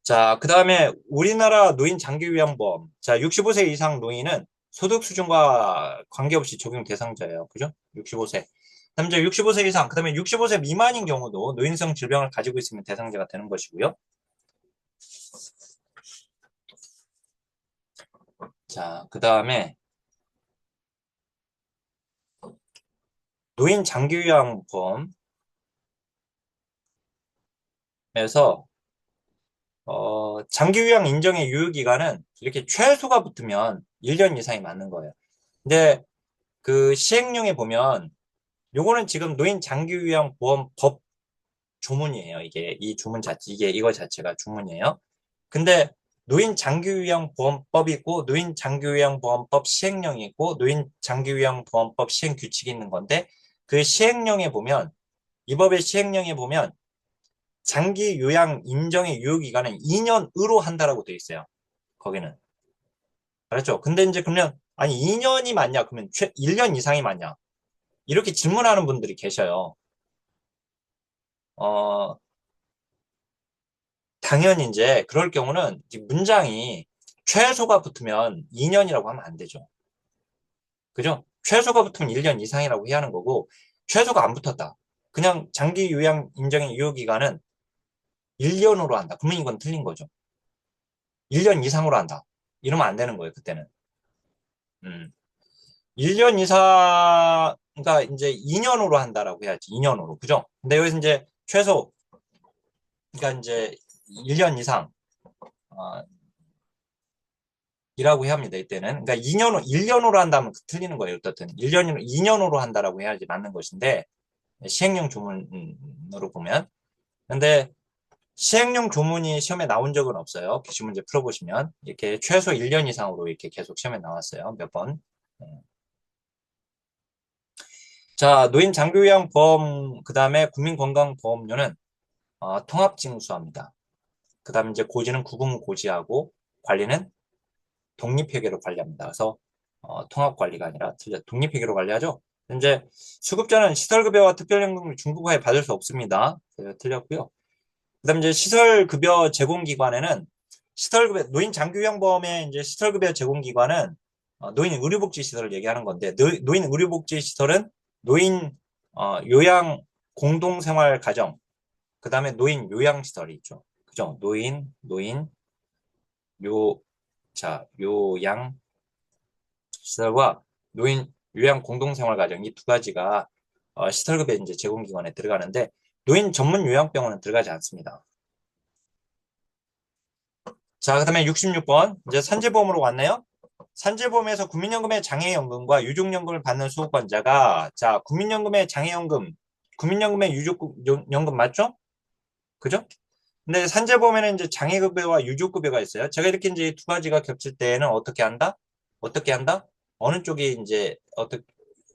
자, 그 다음에 우리나라 노인 장기요양보험. 자, 65세 이상 노인은 소득 수준과 관계없이 적용 대상자예요. 그죠? 65세. 그다음 이제 65세 이상, 그 다음에 65세 미만인 경우도 노인성 질병을 가지고 있으면 대상자가 되는 것이고요. 자, 그 다음에 노인 장기요양보험에서 장기요양 인정의 유효기간은 이렇게 최소가 붙으면 1년 이상이 맞는 거예요. 근데 그 시행령에 보면 요거는 지금 노인 장기요양보험법 조문이에요. 이게 이 조문 자체 이거 자체가 조문이에요. 근데 노인 장기요양보험법이 있고 노인 장기요양보험법 시행령이 있고 노인 장기요양보험법 시행 규칙이 있는 건데 그 시행령에 보면 이 법의 시행령에 보면 장기요양 인정의 유효기간은 2년으로 한다라고 되어 있어요. 거기는. 알았죠? 근데 이제 그러면 아니 2년이 맞냐? 그러면 1년 이상이 맞냐? 이렇게 질문하는 분들이 계셔요. 어, 당연히 이제 그럴 경우는 문장이 최소가 붙으면 2년이라고 하면 안 되죠. 그죠? 최소가 붙으면 1년 이상이라고 해야 하는 거고, 최소가 안 붙었다. 그냥 장기 요양 인정의 유효기간은 1년으로 한다. 그러면 이건 틀린 거죠. 1년 이상으로 한다. 이러면 안 되는 거예요, 그때는. 음. 1년 이상, 그러니까 이제 2년으로 한다라고 해야지. 2년으로. 그죠? 근데 여기서 이제 최소, 그러니까 이제 1년 이상, 어, 이라고 해야 합니다. 이때는. 그러니까 1년으로 한다면 틀리는 거예요. 어떻든. 2년으로 한다라고 해야지 맞는 것인데, 시행령 조문으로 보면. 근데 시행령 조문이 시험에 나온 적은 없어요. 기출문제 풀어보시면. 이렇게 최소 1년 이상으로 이렇게 계속 시험에 나왔어요. 몇 번. 네. 자, 노인 장기요양보험, 그 다음에 국민건강보험료는 통합징수합니다. 그 다음에 이제 고지는 구분고지하고 관리는 독립회계로 관리합니다. 그래서 통합관리가 아니라 독립회계로 관리하죠. 이제 수급자는 시설급여와 특별연금을 중부가에 받을 수 없습니다. 틀렸고요. 그다음 이제 시설급여 제공기관에는 시설급여 노인 장기요양보험의 이제 시설급여 제공기관은 노인 의료복지시설을 얘기하는 건데 노인 의료복지시설은 노인 요양 공동생활가정 그다음에 노인 요양시설이 있죠. 그죠? 노인 요양 시설과 노인 요양 공동생활가정 이 두 가지가 시설급여 이제 제공기관에 들어가는데 노인 전문 요양병원은 들어가지 않습니다. 자, 그다음에 66번 이제 산재보험으로 왔네요. 산재보험에서 국민연금의 장애연금과 유족연금을 받는 수급권자가 자 국민연금의 장애연금, 국민연금의 유족연금 맞죠? 그죠? 근데 산재보험에는 이제 장애급여와 유족급여가 있어요. 제가 이렇게 이제 두 가지가 겹칠 때는 어떻게 한다? 어떻게 한다? 어느 쪽이 이제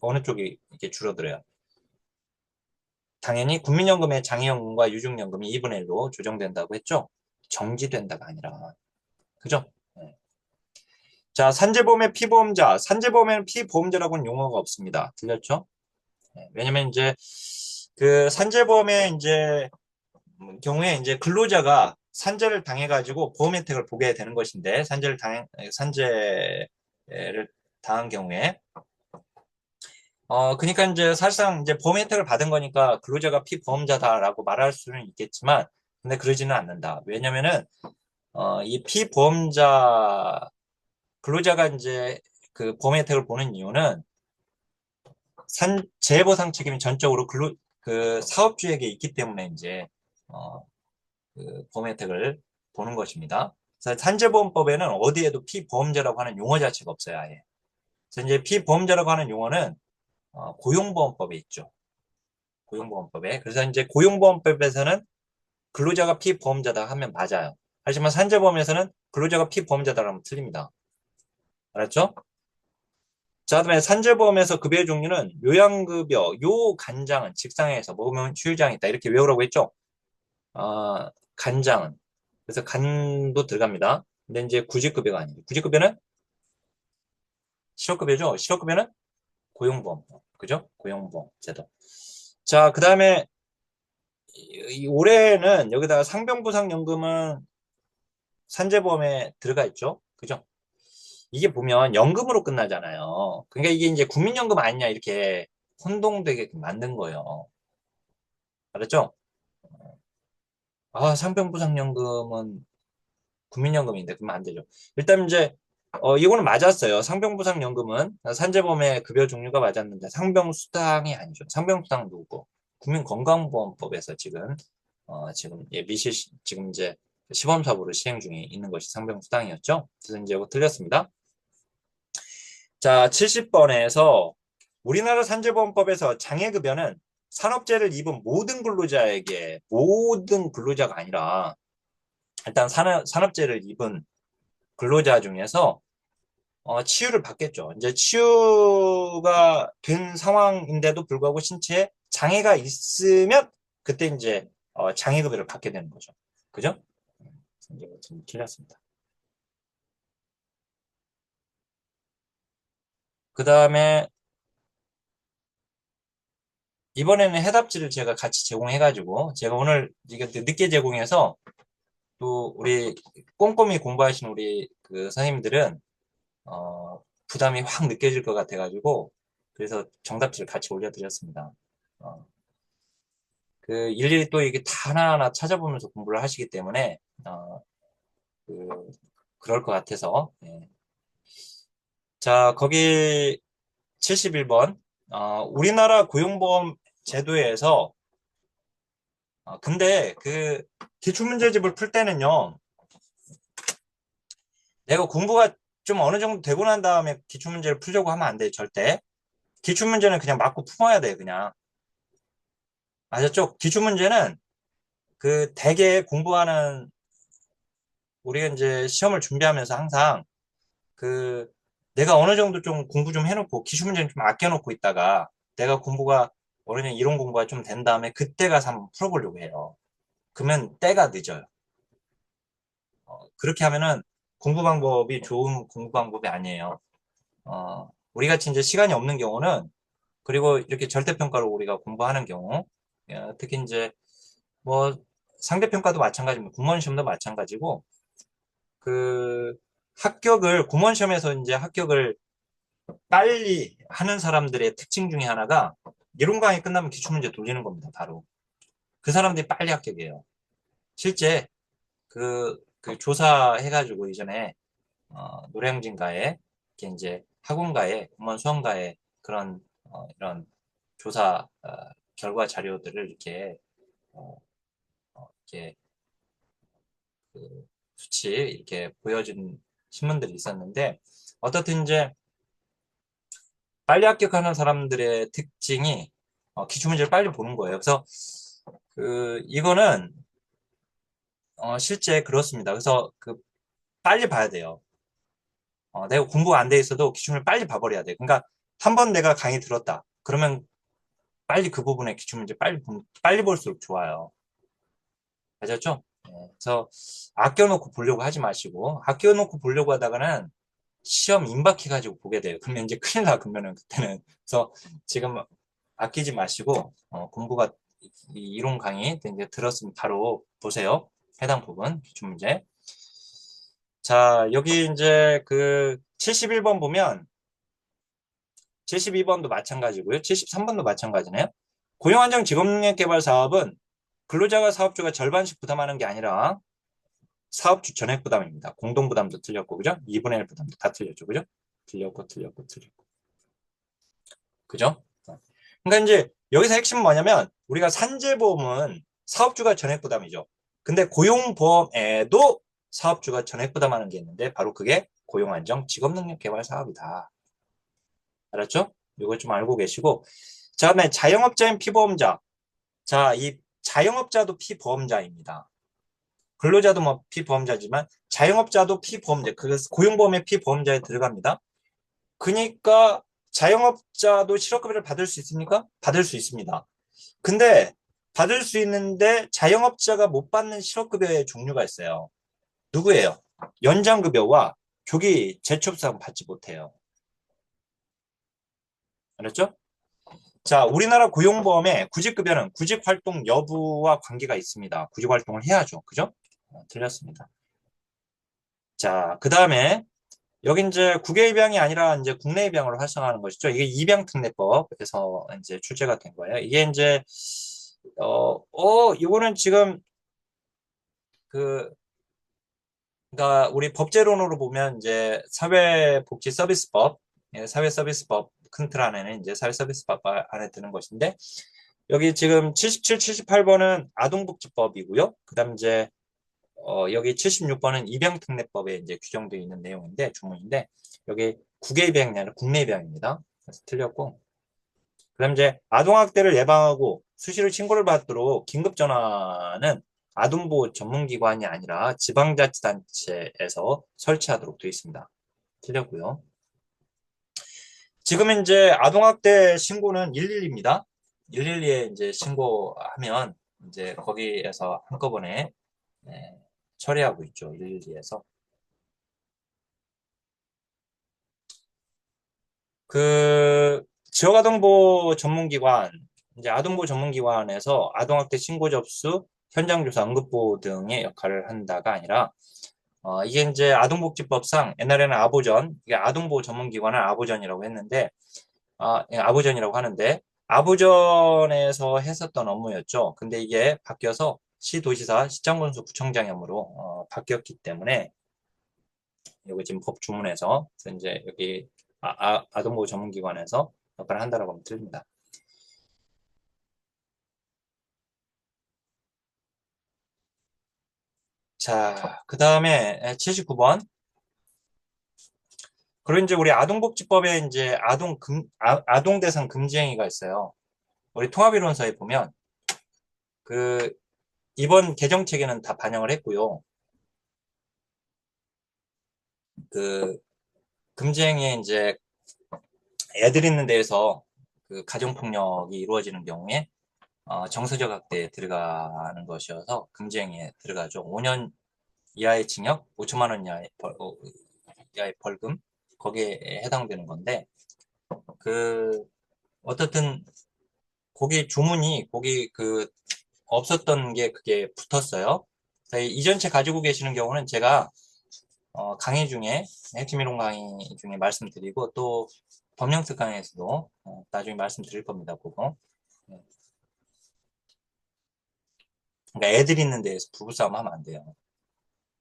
어느 쪽이 이렇게 줄어들어요? 당연히 국민연금의 장애연금과 유족연금이 2분의 1로 조정된다고 했죠? 정지된다가 아니라. 그죠? 네. 자, 산재보험의 피보험자. 산재보험에는 피보험자라고는 용어가 없습니다. 들렸죠? 네. 왜냐면 이제 그 산재보험의 이제 경우에 이제 근로자가 산재를 당해가지고 보험 혜택을 보게 되는 것인데 산재를 당한 경우에 그러니까 이제 사실상 이제 보험 혜택을 받은 거니까 근로자가 피보험자다라고 말할 수는 있겠지만 근데 그러지는 않는다. 왜냐면은 이 피보험자 근로자가 이제 그 보험 혜택을 보는 이유는 재해보상 책임이 전적으로 그 사업주에게 있기 때문에 이제 어, 그 보험 혜택을 보는 것입니다. 그래서 산재보험법에는 어디에도 피보험자라고 하는 용어 자체가 없어요, 아예. 그래서 이제 피보험자라고 하는 용어는 고용보험법에 있죠. 고용보험법에. 그래서 이제 고용보험법에서는 근로자가 피보험자다 하면 맞아요. 하지만 산재보험에서는 근로자가 피보험자다라면 틀립니다. 알았죠? 자, 그다음에 산재보험에서 급여의 종류는 요양급여, 간장은 직상에서 먹으면 휴일장이 있다. 이렇게 외우라고 했죠? 간장은. 그래서 간도 들어갑니다. 근데 이제 구직급여가 아니에요. 구직급여는 실업급여죠. 실업급여는 고용보험법. 그죠? 고용보험 제도. 자, 그 다음에 올해는 여기다가 상병부상연금은 산재보험에 들어가 있죠. 그죠? 이게 보면 연금으로 끝나잖아요. 그러니까 이게 이제 국민연금 아니냐 이렇게 혼동되게 만든 거예요. 알았죠? 상병부상연금은 국민연금인데 그러면 안 되죠. 일단 이제 이거는 맞았어요. 상병부상연금은 산재보험의 급여 종류가 맞았는데 상병수당이 아니죠. 상병수당 누구고 국민건강보험법에서 지금 지금 이제 시범사고를 시행 중에 있는 것이 상병수당이었죠. 그래서 이제 이거 틀렸습니다. 자, 70번에서 우리나라 산재보험법에서 장애급여는 산업재해를 입은 모든 근로자가 아니라 일단 산업재해를 입은 근로자 중에서 치유를 받겠죠. 이제 치유가 된 상황인데도 불구하고 신체에 장애가 있으면 그때 이제 장애급여를 받게 되는 거죠. 그죠? 이제 좀 틀렸습니다. 그 다음에 이번에는 해답지를 제가 같이 제공해가지고 제가 오늘 이게 늦게 제공해서 또 우리 꼼꼼히 공부하신 우리 그 선생님들은 부담이 확 느껴질 것 같아가지고 그래서 정답지를 같이 올려드렸습니다. 어, 그 일일이 또 이게 다 하나하나 찾아보면서 공부를 하시기 때문에 그 그럴 것 같아서 예. 자 거기 71번. 우리나라 고용보험 제도에서 근데 그 기출문제집을 풀 때는요. 내가 공부가 좀 어느 정도 되고 난 다음에 기출문제를 풀려고 하면 안 돼, 절대. 기출문제는 그냥 맞고 품어야 돼, 그냥. 아셨죠? 기출문제는 그 대개 공부하는 우리가 이제 시험을 준비하면서 항상 그 내가 어느 정도 좀 공부 좀 해놓고 기출문제는 좀 아껴놓고 있다가 내가 공부가 어느 정도 이론 공부가 좀 된 다음에 그때 가서 한번 풀어보려고 해요. 그러면 때가 늦어요. 그렇게 하면은 공부 방법이 좋은 공부 방법이 아니에요. 우리 같이 이제 시간이 없는 경우는 그리고 이렇게 절대평가로 우리가 공부하는 경우 특히 이제 뭐 상대평가도 마찬가지입니다. 공무원 시험도 마찬가지고 그 합격을 공무원 시험에서 이제 합격을 빨리 하는 사람들의 특징 중에 하나가 이론 강의 끝나면 기출문제 돌리는 겁니다. 바로 그 사람들이 빨리 합격해요. 실제 그 조사해가지고 이전에 노량진가에 이렇게 이제 학원가에 공무원 수험가에 그런 이런 조사 결과 자료들을 이렇게 어, 이렇게 그 수치 이렇게 보여준 신문들이 있었는데 어떻든 이제 빨리 합격하는 사람들의 특징이 기출문제를 빨리 보는 거예요. 그래서 그 이거는 실제 그렇습니다. 그래서 그 빨리 봐야 돼요. 내가 공부가 안 돼 있어도 기출문을 빨리 봐버려야 돼. 그러니까 한 번 내가 강의 들었다. 그러면 빨리 그 부분의 기출문제 빨리 볼수록 좋아요. 아셨죠? 그래서 아껴놓고 보려고 하지 마시고 아껴놓고 보려고 하다가는 시험 임박해가지고 보게 돼요. 그러면 이제 큰일 나, 그러면은 그때는. 그래서 지금 아끼지 마시고 공부가 이론 강의 이제 들었으면 바로 보세요. 해당 부분 기출문제. 자, 여기 이제 그 71번 보면 72번도 마찬가지고요. 73번도 마찬가지네요. 고용안정 직업능력 개발 사업은 근로자가 사업주가 절반씩 부담하는 게 아니라 사업주 전액 부담입니다. 공동 부담도 틀렸고, 그죠? 2분의 1 부담도 다 틀렸죠, 그죠? 틀렸고. 그죠? 그러니까 이제 여기서 핵심은 뭐냐면 우리가 산재보험은 사업주가 전액 부담이죠. 근데 고용보험에도 사업주가 전액 부담하는 게 있는데 바로 그게 고용안정 직업능력 개발 사업이다. 알았죠? 이걸 좀 알고 계시고 자, 다음에 자영업자인 피보험자. 자, 이 자영업자도 피보험자입니다. 근로자도 뭐 피보험자지만 자영업자도 피보험자. 그래서 고용보험의 피보험자에 들어갑니다. 그러니까 자영업자도 실업급여를 받을 수 있습니까? 받을 수 있습니다. 근데 받을 수 있는데 자영업자가 못 받는 실업급여의 종류가 있어요. 누구예요? 연장급여와 조기 재취업수당 받지 못해요. 알았죠? 자, 우리나라 고용보험의 구직급여는 구직활동 여부와 관계가 있습니다. 구직활동을 해야죠. 그죠? 틀렸습니다. 자, 그 다음에 여기 이제 국외 입양이 아니라 이제 국내 입양으로 활성화하는 것이죠. 이게 입양특례법에서 이제 출제가 된 거예요. 이게 이제 이거는 지금 그 그러니까 우리 법제론으로 보면 이제 사회복지서비스법, 사회서비스법 큰 틀 안에는 이제 사회서비스법 안에 드는 것인데 여기 지금 77, 78번은 아동복지법이고요. 그다음 이제 여기 76번은 입양특례법에 이제 규정되어 있는 내용인데 주문인데 여기 국외 입양이 아니라 국내 입양입니다. 그래서 틀렸고 그다음 이제 아동학대를 예방하고 수시로 신고를 받도록 긴급전화는 아동보호 전문기관이 아니라 지방자치단체에서 설치하도록 되어 있습니다. 틀렸고요. 지금 이제 아동학대 신고는 112입니다. 112에 이제 신고하면 이제 거기에서 한꺼번에 처리하고 있죠. 112에서. 그 지역아동보호 전문기관, 이제 아동보호 전문기관에서 아동학대 신고 접수, 현장조사, 응급보호 등의 역할을 한다가 아니라 이게 이제 아동복지법상 옛날에는 아보전, 이게 아동보호 전문기관을 아보전이라고 했는데 아보전이라고 하는데 아보전에서 했었던 업무였죠. 근데 이게 바뀌어서 시도지사, 시장군수, 구청장 업무로 바뀌었기 때문에 여기 지금 법 주문에서 이제 여기 아동보호 전문기관에서 역할을 한다라고 하면 틀립니다. 자, 그 다음에 79번. 그리고 이제 우리 아동복지법에 이제 아동 대상 금지 행위가 있어요. 우리 통합이론서에 보면 그 이번 개정책에는 다 반영을 했고요. 그 금지 행위에 이제 애들 있는 데에서 그 가정폭력이 이루어지는 경우에 정서적 학대에 들어가는 것이어서 금지 행위에 들어가죠. 5년 이하의 징역, 5천만 원 이하의 벌금 거기에 해당되는 건데 그 어떻든 거기 없었던 게 그게 붙었어요. 이전체 가지고 계시는 경우는 제가 강의 중에 핵심 이론 강의 중에 말씀드리고 또 법령특 강의에서도 나중에 말씀드릴 겁니다. 그거. 네. 그러니까 애들 있는 데에서 부부싸움 하면 안 돼요.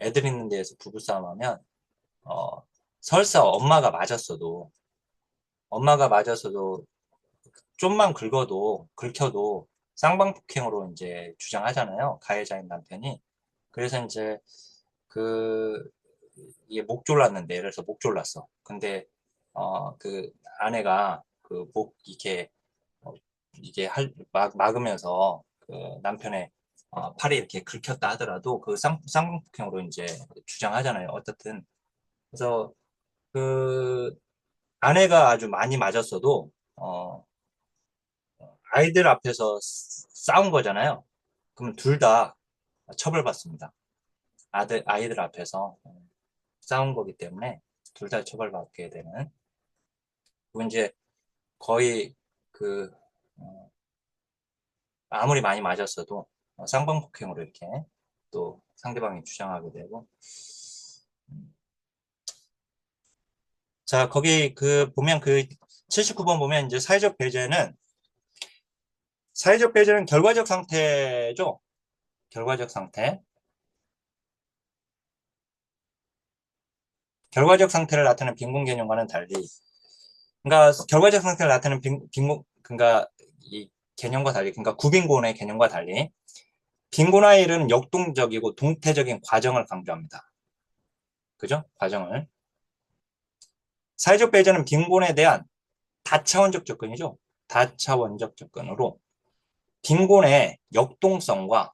애들 있는 데에서 부부싸움 하면 어, 설사 엄마가 맞았어도 좀만 긁혀도 쌍방폭행으로 이제 주장하잖아요. 가해자인 남편이. 그래서 이제 그 이게 목 졸랐는데 예를 들어서 목 졸랐어. 근데 그 아내가 그 목 어, 이게 막으면서 그 남편의 팔이 이렇게 긁혔다 하더라도 그 쌍방폭행으로 이제 주장하잖아요. 어떻든 그래서 그 아내가 아주 많이 맞았어도 아이들 앞에서 싸운 거잖아요. 그러면 둘 다 처벌받습니다. 아이들 앞에서 싸운 거기 때문에 둘 다 처벌받게 되는. 그리고 이제 거의 그 어, 아무리 많이 맞았어도 쌍방폭행으로 이렇게 또 상대방이 주장하게 되고. 자, 거기 보면 79번 보면 이제 사회적 배제는 결과적 상태죠. 결과적 상태. 결과적 상태를 나타내는 빈곤 개념과는 달리, 그러니까 결과적 상태를 나타내는 그러니까 이 개념과 달리, 그러니까 구빈곤의 개념과 달리, 빈곤화의 이르는 역동적이고 동태적인 과정을 강조합니다. 그죠? 과정을. 사회적 배제는 빈곤에 대한 다차원적 접근이죠. 다차원적 접근으로 빈곤의 역동성과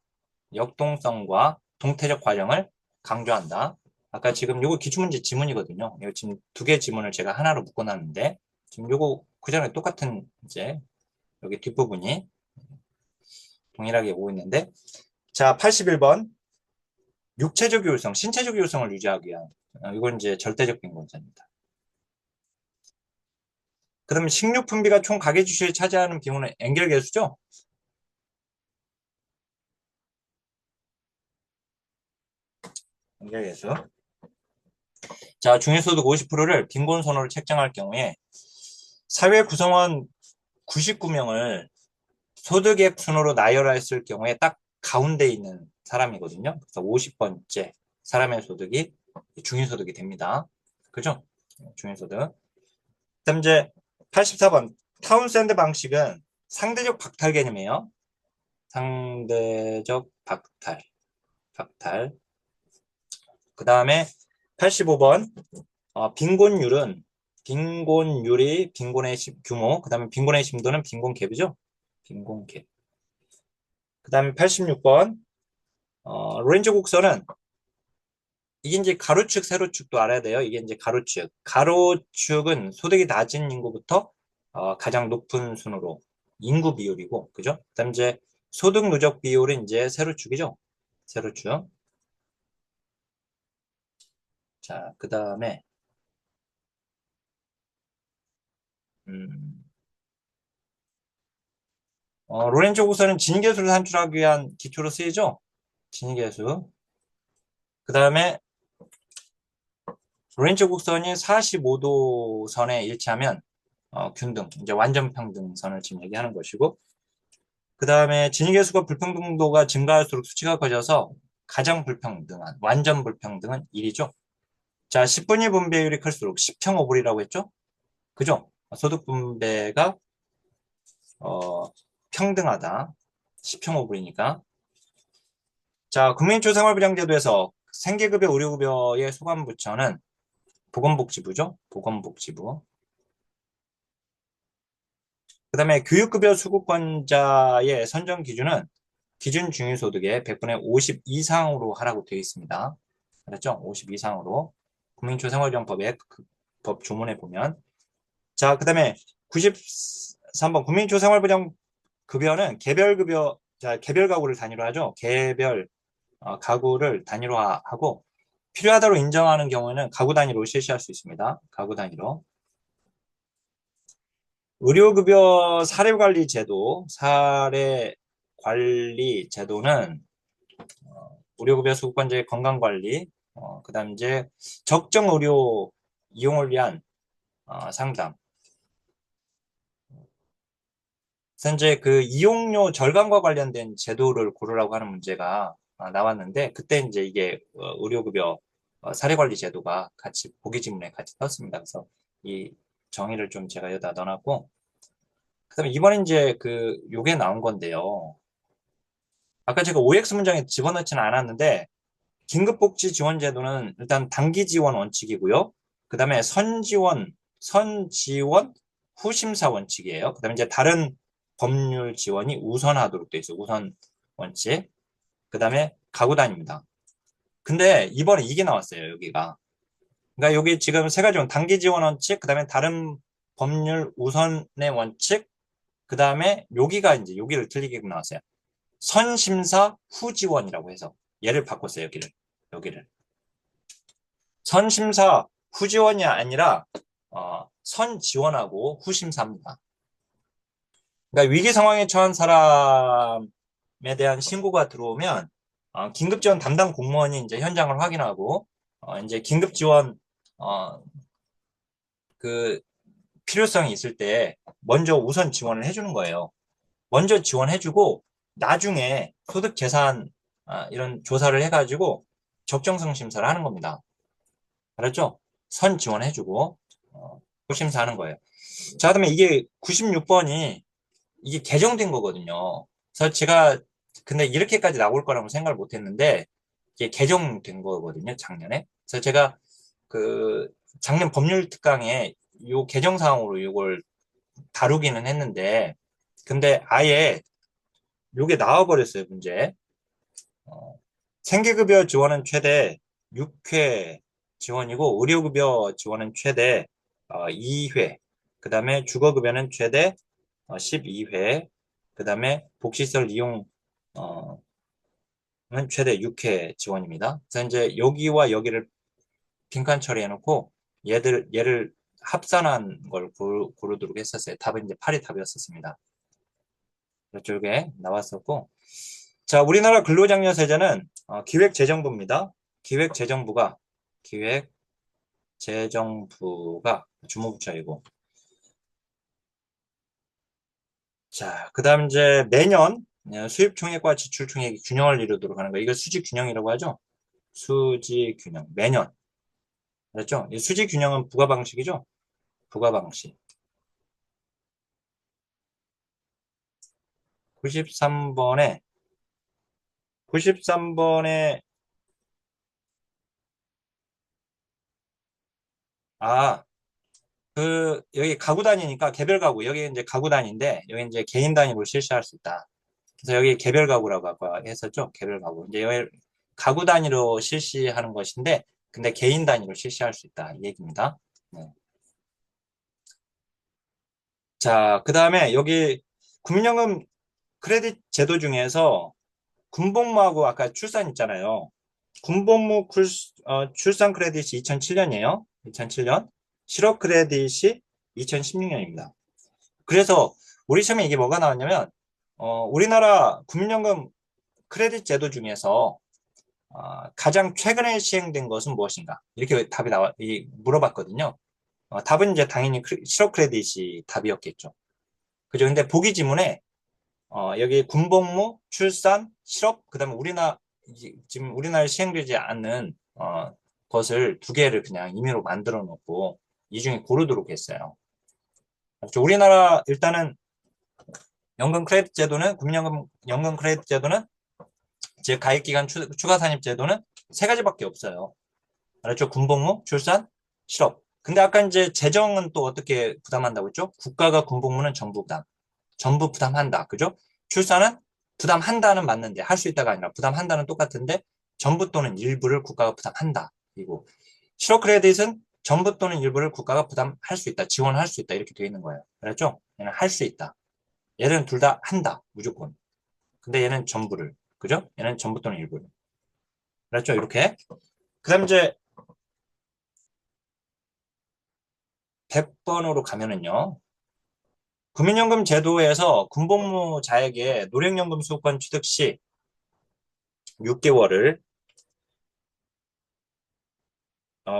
동태적 과정을 강조한다. 아까 지금 요거 기출문제 지문이거든요. 이거 지금 두 개 지문을 제가 하나로 묶어놨는데 지금 요거 그전에 똑같은 이제 여기 뒷부분이 동일하게 오고 있는데, 자, 81번. 육체적 요율성, 신체적 요율성을 유지하기 위한 이건 이제 절대적 빈곤자입니다. 그다음에 식료 분비가 총 가계 지수에 차지하는 비용은 엔겔 계수죠? 엔겔 계수. 자, 중위소득 50%를 빈곤 선호로 책정할 경우에 사회 구성원 99명을 소득액 순으로 나열했을 경우에 딱 가운데 있는 사람이거든요. 그래서 50번째 사람의 소득이 중위소득이 됩니다. 그죠? 중위소득. 그다음 이제 84번 타운샌드 방식은 상대적 박탈 개념이에요. 상대적 박탈. 그 다음에 85번 빈곤율이 빈곤의 규모, 그 다음에 빈곤의 심도는 빈곤갭이죠. 빈곤갭. 그 다음에 86번 렌즈 곡선은 이게 이제 가로축, 세로축도 알아야 돼요. 이게 이제 가로축. 가로축은 소득이 낮은 인구부터 가장 높은 순으로 인구 비율이고, 그죠? 그다음 이제 소득 누적 비율은 이제 세로축이죠. 세로축. 자, 그 다음에 음, 로렌츠 곡선은 진계수를 산출하기 위한 기초로 쓰이죠. 진계수. 그 다음에 로렌츠 곡선이 45도 선에 일치하면 균등, 이제 완전 평등선을 지금 얘기하는 것이고, 그 다음에 진위계수가 불평등도가 증가할수록 수치가 커져서 가장 불평등한, 완전 불평등은 1이죠. 자, 10분위 분배율이 클수록 10평 5불이라고 했죠? 그죠? 소득 분배가 평등하다. 10.5불이니까. 자, 국민초생활부장제도에서 생계급여, 의료급여의 소관부처는 보건복지부죠? 보건복지부. 그 다음에 교육급여 수급권자의 선정 기준은 기준 중위소득의 100분의 50 이상으로 하라고 되어 있습니다. 그렇죠? 50 이상으로. 국민초생활정법의 법 조문에 보면. 자, 그 다음에 93번 국민초생활부장 급여는 개별급여, 자, 개별 가구를 단위로 하죠. 개별 가구를 단위로 하고 필요하다고 인정하는 경우에는 가구 단위로 실시할 수 있습니다. 가구 단위로. 의료급여 사례관리 제도는 의료급여 수급권자의 건강관리, 그 다음 이제 적정 의료 이용을 위한 상담. 현재 그 이용료 절감과 관련된 제도를 고르라고 하는 문제가 나왔는데 그때 이제 이게 의료급여 사례관리 제도가 같이 보기 지문에 같이 떴습니다. 그래서 이 정의를 좀 제가 여기다 넣어놨고 그다음에 이번에 이제 그 요게 나온 건데요. 아까 제가 OX 문장에 집어넣지는 않았는데 긴급복지 지원 제도는 일단 단기 지원 원칙이고요. 그다음에 선지원 후심사 원칙이에요. 그다음에 이제 다른 법률 지원이 우선하도록 되어 있어요. 우선 원칙. 그다음에 가구 단위입니다. 근데 이번에 이게 나왔어요. 여기가. 그러니까 여기 지금 세 가지 단기 지원 원칙, 그다음에 다른 법률 우선의 원칙, 그다음에 여기가 이제 여기를 틀리게 나왔어요. 선심사 후지원이라고 해서 얘를 바꿨어요. 여기를. 선심사 후지원이 아니라 선지원하고 후심사입니다. 그러니까 위기 상황에 처한 사람에 대한 신고가 들어오면 긴급지원 담당 공무원이 이제 현장을 확인하고 이제 긴급지원 그 필요성이 있을 때 먼저 우선 지원을 해주는 거예요. 먼저 지원해주고 나중에 소득 계산 이런 조사를 해가지고 적정성 심사를 하는 겁니다. 알았죠? 선 지원해주고 심사하는 거예요. 자, 그다음에 이게 96번이 이게 개정된 거거든요. 그래서 제가 근데 이렇게까지 나올 거라고 생각을 못 했는데 이게 개정된 거거든요, 작년에. 그래서 제가 그 작년 법률 특강에 요 개정 사항으로 이걸 다루기는 했는데 근데 아예 요게 나와버렸어요, 문제. 어, 생계급여 지원은 최대 6회 지원이고 의료급여 지원은 최대 2회. 그 다음에 주거급여는 최대 12회. 그 다음에 복지시설 이용 은 최대 6회 지원입니다. 그래서 이제 여기와 여기를 빈칸 처리해놓고 얘를 합산한 걸 고르도록 했었어요. 답은 이제 8이 답이었었습니다. 이쪽에 나왔었고 자, 우리나라 근로장려세제는 기획재정부입니다. 기획재정부가 주무부처이고 자, 그 다음 이제 매년 수입총액과 지출총액이 균형을 이루도록 하는 거. 이걸 수지균형이라고 하죠. 수지균형. 매년. 그렇죠? 이 수지균형은 부가방식이죠. 부가방식. 93번에 93번에 아, 여기 가구 단위니까 개별 가구. 여기 이제 가구 단위인데 여기 이제 개인 단위로 실시할 수 있다. 그래서 여기 개별 가구라고 아까 했었죠. 개별 가구. 이제 여기 가구 단위로 실시하는 것인데 근데 개인 단위로 실시할 수 있다. 이 얘기입니다. 네. 자, 그 다음에 여기 국민연금 크레딧 제도 중에서 군복무하고 아까 출산 있잖아요. 군복무 출산 크레딧이 2007년이에요. 2007년. 실업 크레딧이 2016년입니다. 그래서 우리 시험에 이게 뭐가 나왔냐면 우리나라 국민연금 크레딧 제도 중에서 가장 최근에 시행된 것은 무엇인가? 이렇게 답이 물어봤거든요. 답은 이제 당연히 실업 크레딧이 답이었겠죠. 그죠? 근데 보기 지문에 여기 군복무, 출산, 실업, 그다음에 지금 우리나라에 시행되지 않는 것을 두 개를 그냥 임의로 만들어 놓고 이 중에 고르도록 했어요. 그렇죠? 우리나라 일단은 연금 크레딧 제도는 연금 크레딧 제도는 즉 가입기간 추가 산입 제도는 세 가지밖에 없어요. 알았죠? 군복무, 출산, 실업. 근데 아까 이제 재정은 또 어떻게 부담한다고 했죠? 국가가 군복무는 전부 부담. 전부 부담한다. 그죠? 출산은 부담한다는 맞는데 할 수 있다가 아니라 부담한다는 똑같은데 전부 또는 일부를 국가가 부담한다. 그리고 실업 크레딧은 전부 또는 일부를 국가가 부담할 수 있다. 지원할 수 있다. 이렇게 되어 있는 거예요. 알았죠? 얘는 할 수 있다. 얘는 둘 다 한다. 무조건. 근데 얘는 전부를. 그죠? 얘는 전부 또는 일부를. 알았죠? 이렇게. 그 다음 이제 100번으로 가면은요. 국민연금 제도에서 군복무자에게 노령연금 수급권 취득 시 6개월을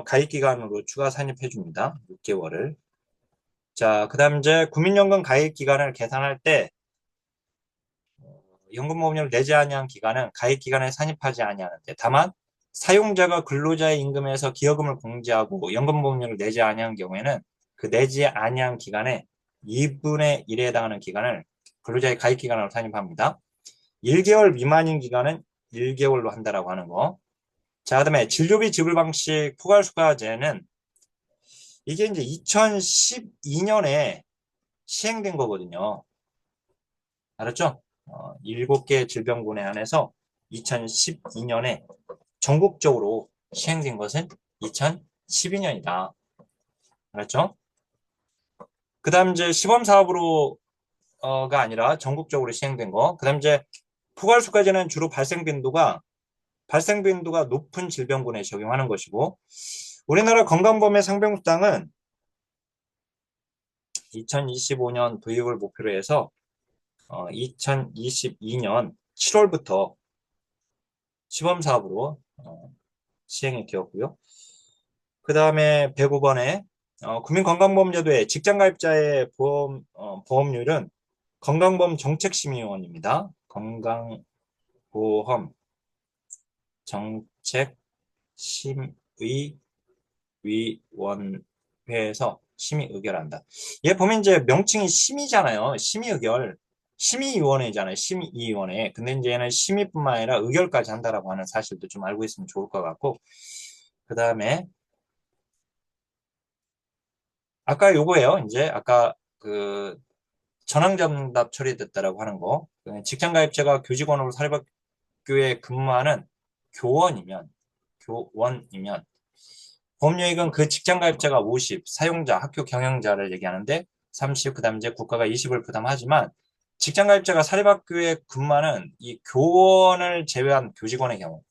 가입기간으로 추가 산입해 줍니다. 6개월을. 자, 그 다음 이제 국민연금 가입기간을 계산할 때 연금보험료를 내지 아니한 기간은 가입기간에 산입하지 아니하는데 다만 사용자가 근로자의 임금에서 기여금을 공제하고 연금보험료를 내지 아니한 경우에는 그 내지 아니한 기간에 2분의 1에 해당하는 기간을 근로자의 가입기간으로 산입합니다. 1개월 미만인 기간은 1개월로 한다라고 하는 거. 자, 그다음에 진료비 지불 방식 포괄수가제는 이게 이제 2012년에 시행된 거거든요. 알았죠? 7개 질병군에 한해서 2012년에 전국적으로 시행된 것은 2012년이다. 알았죠? 그 다음 이제 시범사업으로가 아니라 전국적으로 시행된 거. 그 다음 이제 포괄수가제는 주로 발생 빈도가 높은 질병군에 적용하는 것이고, 우리나라 건강보험의 상병수당은 2025년 도입을 목표로 해서 2022년 7월부터 시범사업으로 시행이 되었고요. 그 다음에 105번에 국민건강보험제도의 직장가입자의 보험료는 건강보험 정책심의위원입니다. 건강보험 정책심의위원회에서 심의 의결한다. 얘 보면 이제 명칭이 심의잖아요. 심의 의결. 심의위원회잖아요. 심의위원회. 근데 이제 얘는 심의뿐만 아니라 의결까지 한다라고 하는 사실도 좀 알고 있으면 좋을 것 같고. 그 다음에 아까 요거예요. 이제 아까 그 전환정답 처리됐다라고 하는 거. 직장가입자가 교직원으로 사립학교에 근무하는 교원이면 교원이면 보험료익은 그 직장가입자가 50, 사용자, 학교 경영자를 얘기하는데 30, 그 다음 이제 국가가 20을 부담하지만 직장가입자가 사립학교에 근무하는 이 교원을 제외한 교직원의 경우,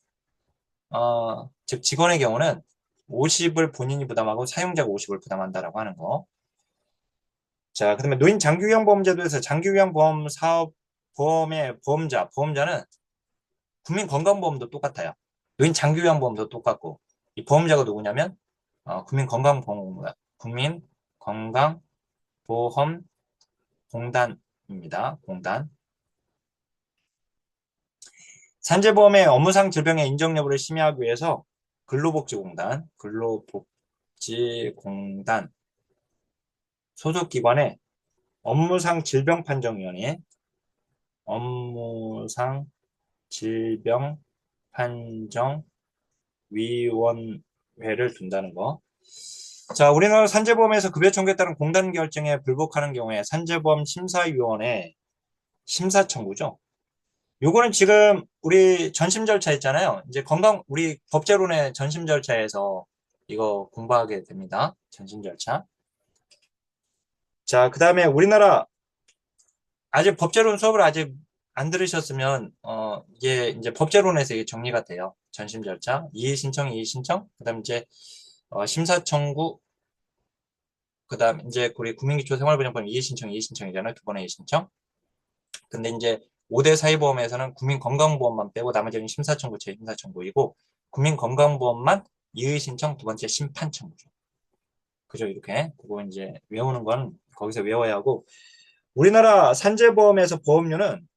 즉 직원의 경우는 50을 본인이 부담하고 사용자가 50을 부담한다라고 하는 거. 자, 그다음에 노인 장기요양보험제도에서 장기요양보험 사업 보험의 보험자는 국민건강보험도 똑같아요. 노인 장기요양보험도 똑같고 이 보험자가 누구냐면 국민건강보험공단입니다. 공단. 산재보험의 업무상 질병의 인정 여부를 심의하기 위해서 근로복지공단 소속기관의 업무상 질병판정위원회, 업무상 질병판정위원회를 둔다는 거. 자, 우리나라 산재보험에서 급여 청구에 따른 공단 결정에 불복하는 경우에 산재보험 심사위원회 심사 청구죠. 요거는 지금 우리 전심 절차 있잖아요. 이제 우리 법제론의 전심 절차에서 이거 공부하게 됩니다. 전심 절차. 자, 그 다음에 우리나라 아직 법제론 수업을 아직 안 들으셨으면 이게 이제 법제론에서 이게 정리가 돼요. 전심 절차, 이의 신청, 그다음 이제 심사 청구, 그다음 이제 우리 국민기초 생활보장법 이의 신청이잖아요. 두 번의 이의 신청. 근데 이제 5대 사회보험에서는 국민건강보험만 빼고 나머지는 심사 청구, 재심사 청구이고 국민건강보험만 이의 신청, 두 번째 심판 청구죠. 그죠? 이렇게 그거 이제 외우는 건 거기서 외워야 하고 우리나라 산재보험에서 보험료는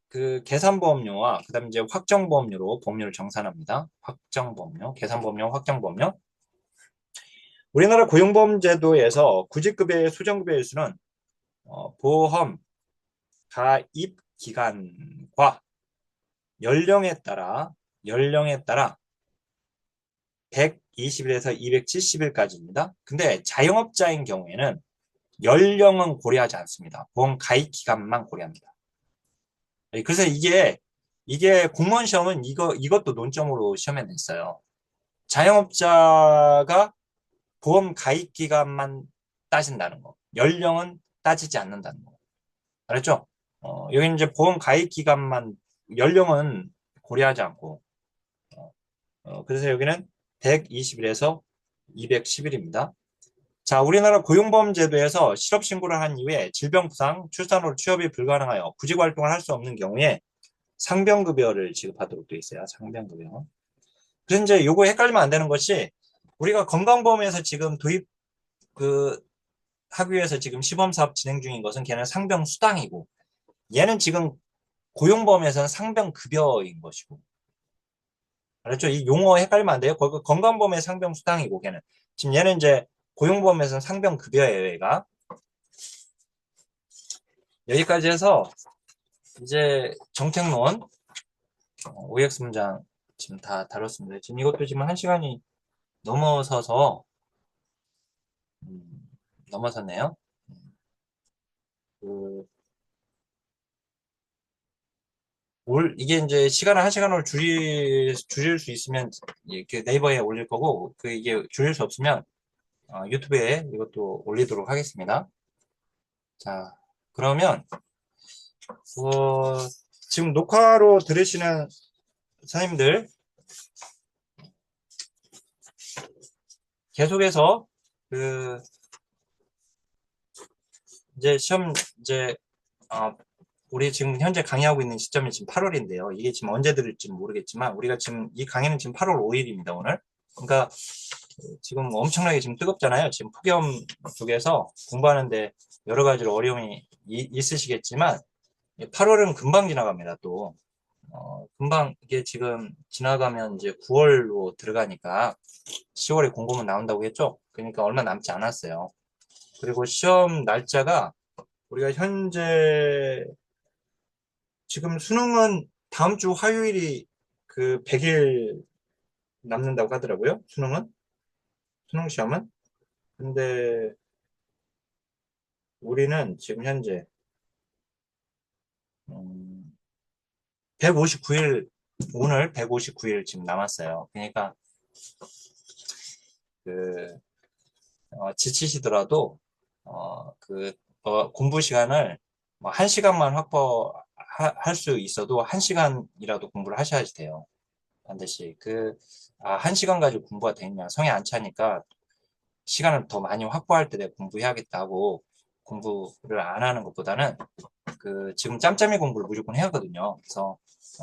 그 계산보험료와 그다음 이제 확정보험료로 보험료를 정산합니다. 확정보험료, 계산보험료, 확정보험료. 우리나라 고용보험제도에서 구직급여의 수정급여 일수는 보험 가입 기간과 연령에 따라 120일에서 270일까지입니다. 근데 자영업자인 경우에는 연령은 고려하지 않습니다. 보험 가입 기간만 고려합니다. 그래서 이게 공무원 시험은 이것도 논점으로 시험에 냈어요. 자영업자가 보험 가입 기간만 따진다는 거. 연령은 따지지 않는다는 거. 알았죠? 여기 이제 보험 가입 기간만, 연령은 고려하지 않고, 그래서 여기는 120일에서 210일입니다. 자, 우리나라 고용보험제도에서 실업신고를 한 이후에 질병부상, 출산으로 취업이 불가능하여 구직활동을 할 수 없는 경우에 상병급여를 지급하도록 되어 있어요. 상병급여. 그래서 이제 요거 헷갈리면 안 되는 것이 우리가 건강보험에서 지금 하기 위해서 지금 시범사업 진행 중인 것은 걔는 상병수당이고 얘는 지금 고용보험에서는 상병급여인 것이고. 알았죠? 이 용어 헷갈리면 안 돼요. 건강보험의 상병수당이고 걔는. 지금 얘는 이제 고용보험에서는 상병급여예요, 얘가. 여기까지 해서 이제 정책론 OX 문장 지금 다 다뤘습니다. 지금 이것도 지금 1시간이 넘어서서 넘어섰네요. 그, 이게 이제 시간을 1시간으로 줄일 수 있으면 이렇게 네이버에 올릴 거고, 이게 줄일 수 없으면 유튜브에 이것도 올리도록 하겠습니다. 자, 그러면, 지금 녹화로 들으시는 선생님들, 계속해서, 이제 시험, 우리 지금 현재 강의하고 있는 시점이 지금 8월인데요. 이게 지금 언제 들을지 모르겠지만, 우리가 지금, 이 강의는 지금 8월 5일입니다, 오늘. 그러니까, 지금 엄청나게 지금 뜨겁잖아요. 지금 폭염 쪽에서 공부하는데 여러 가지로 어려움이 있으시겠지만, 8월은 금방 지나갑니다, 또. 금방 이게 지금 지나가면 이제 9월로 들어가니까 10월에 공고문 나온다고 했죠? 그러니까 얼마 남지 않았어요. 그리고 시험 날짜가 우리가 현재 지금 수능은 다음 주 화요일이 100일 남는다고 하더라고요. 수능 시험은. 근데 우리는 지금 현재 159일, 오늘 159일 지금 남았어요. 그러니까 지치시더라도 공부 시간을 뭐 1시간만 확보할 수 있어도 1시간이라도 공부를 하셔야지 돼요. 반드시 1시간 가지고 공부가 되냐 성에 안 차니까 시간을 더 많이 확보할 때 내가 공부해야겠다고 공부를 안 하는 것보다는 지금 짬짬이 공부를 무조건 해야 하거든요. 그래서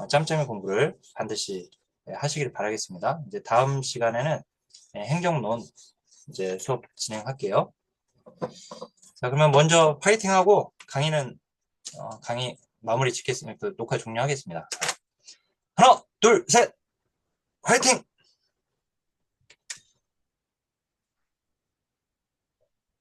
짬짬이 공부를 반드시 하시길 바라겠습니다. 이제 다음 시간에는 행정론 이제 수업 진행할게요. 자, 그러면 먼저 파이팅하고 강의 마무리 짓겠습니다. 녹화 종료하겠습니다. 하나, 둘, 셋, 파이팅!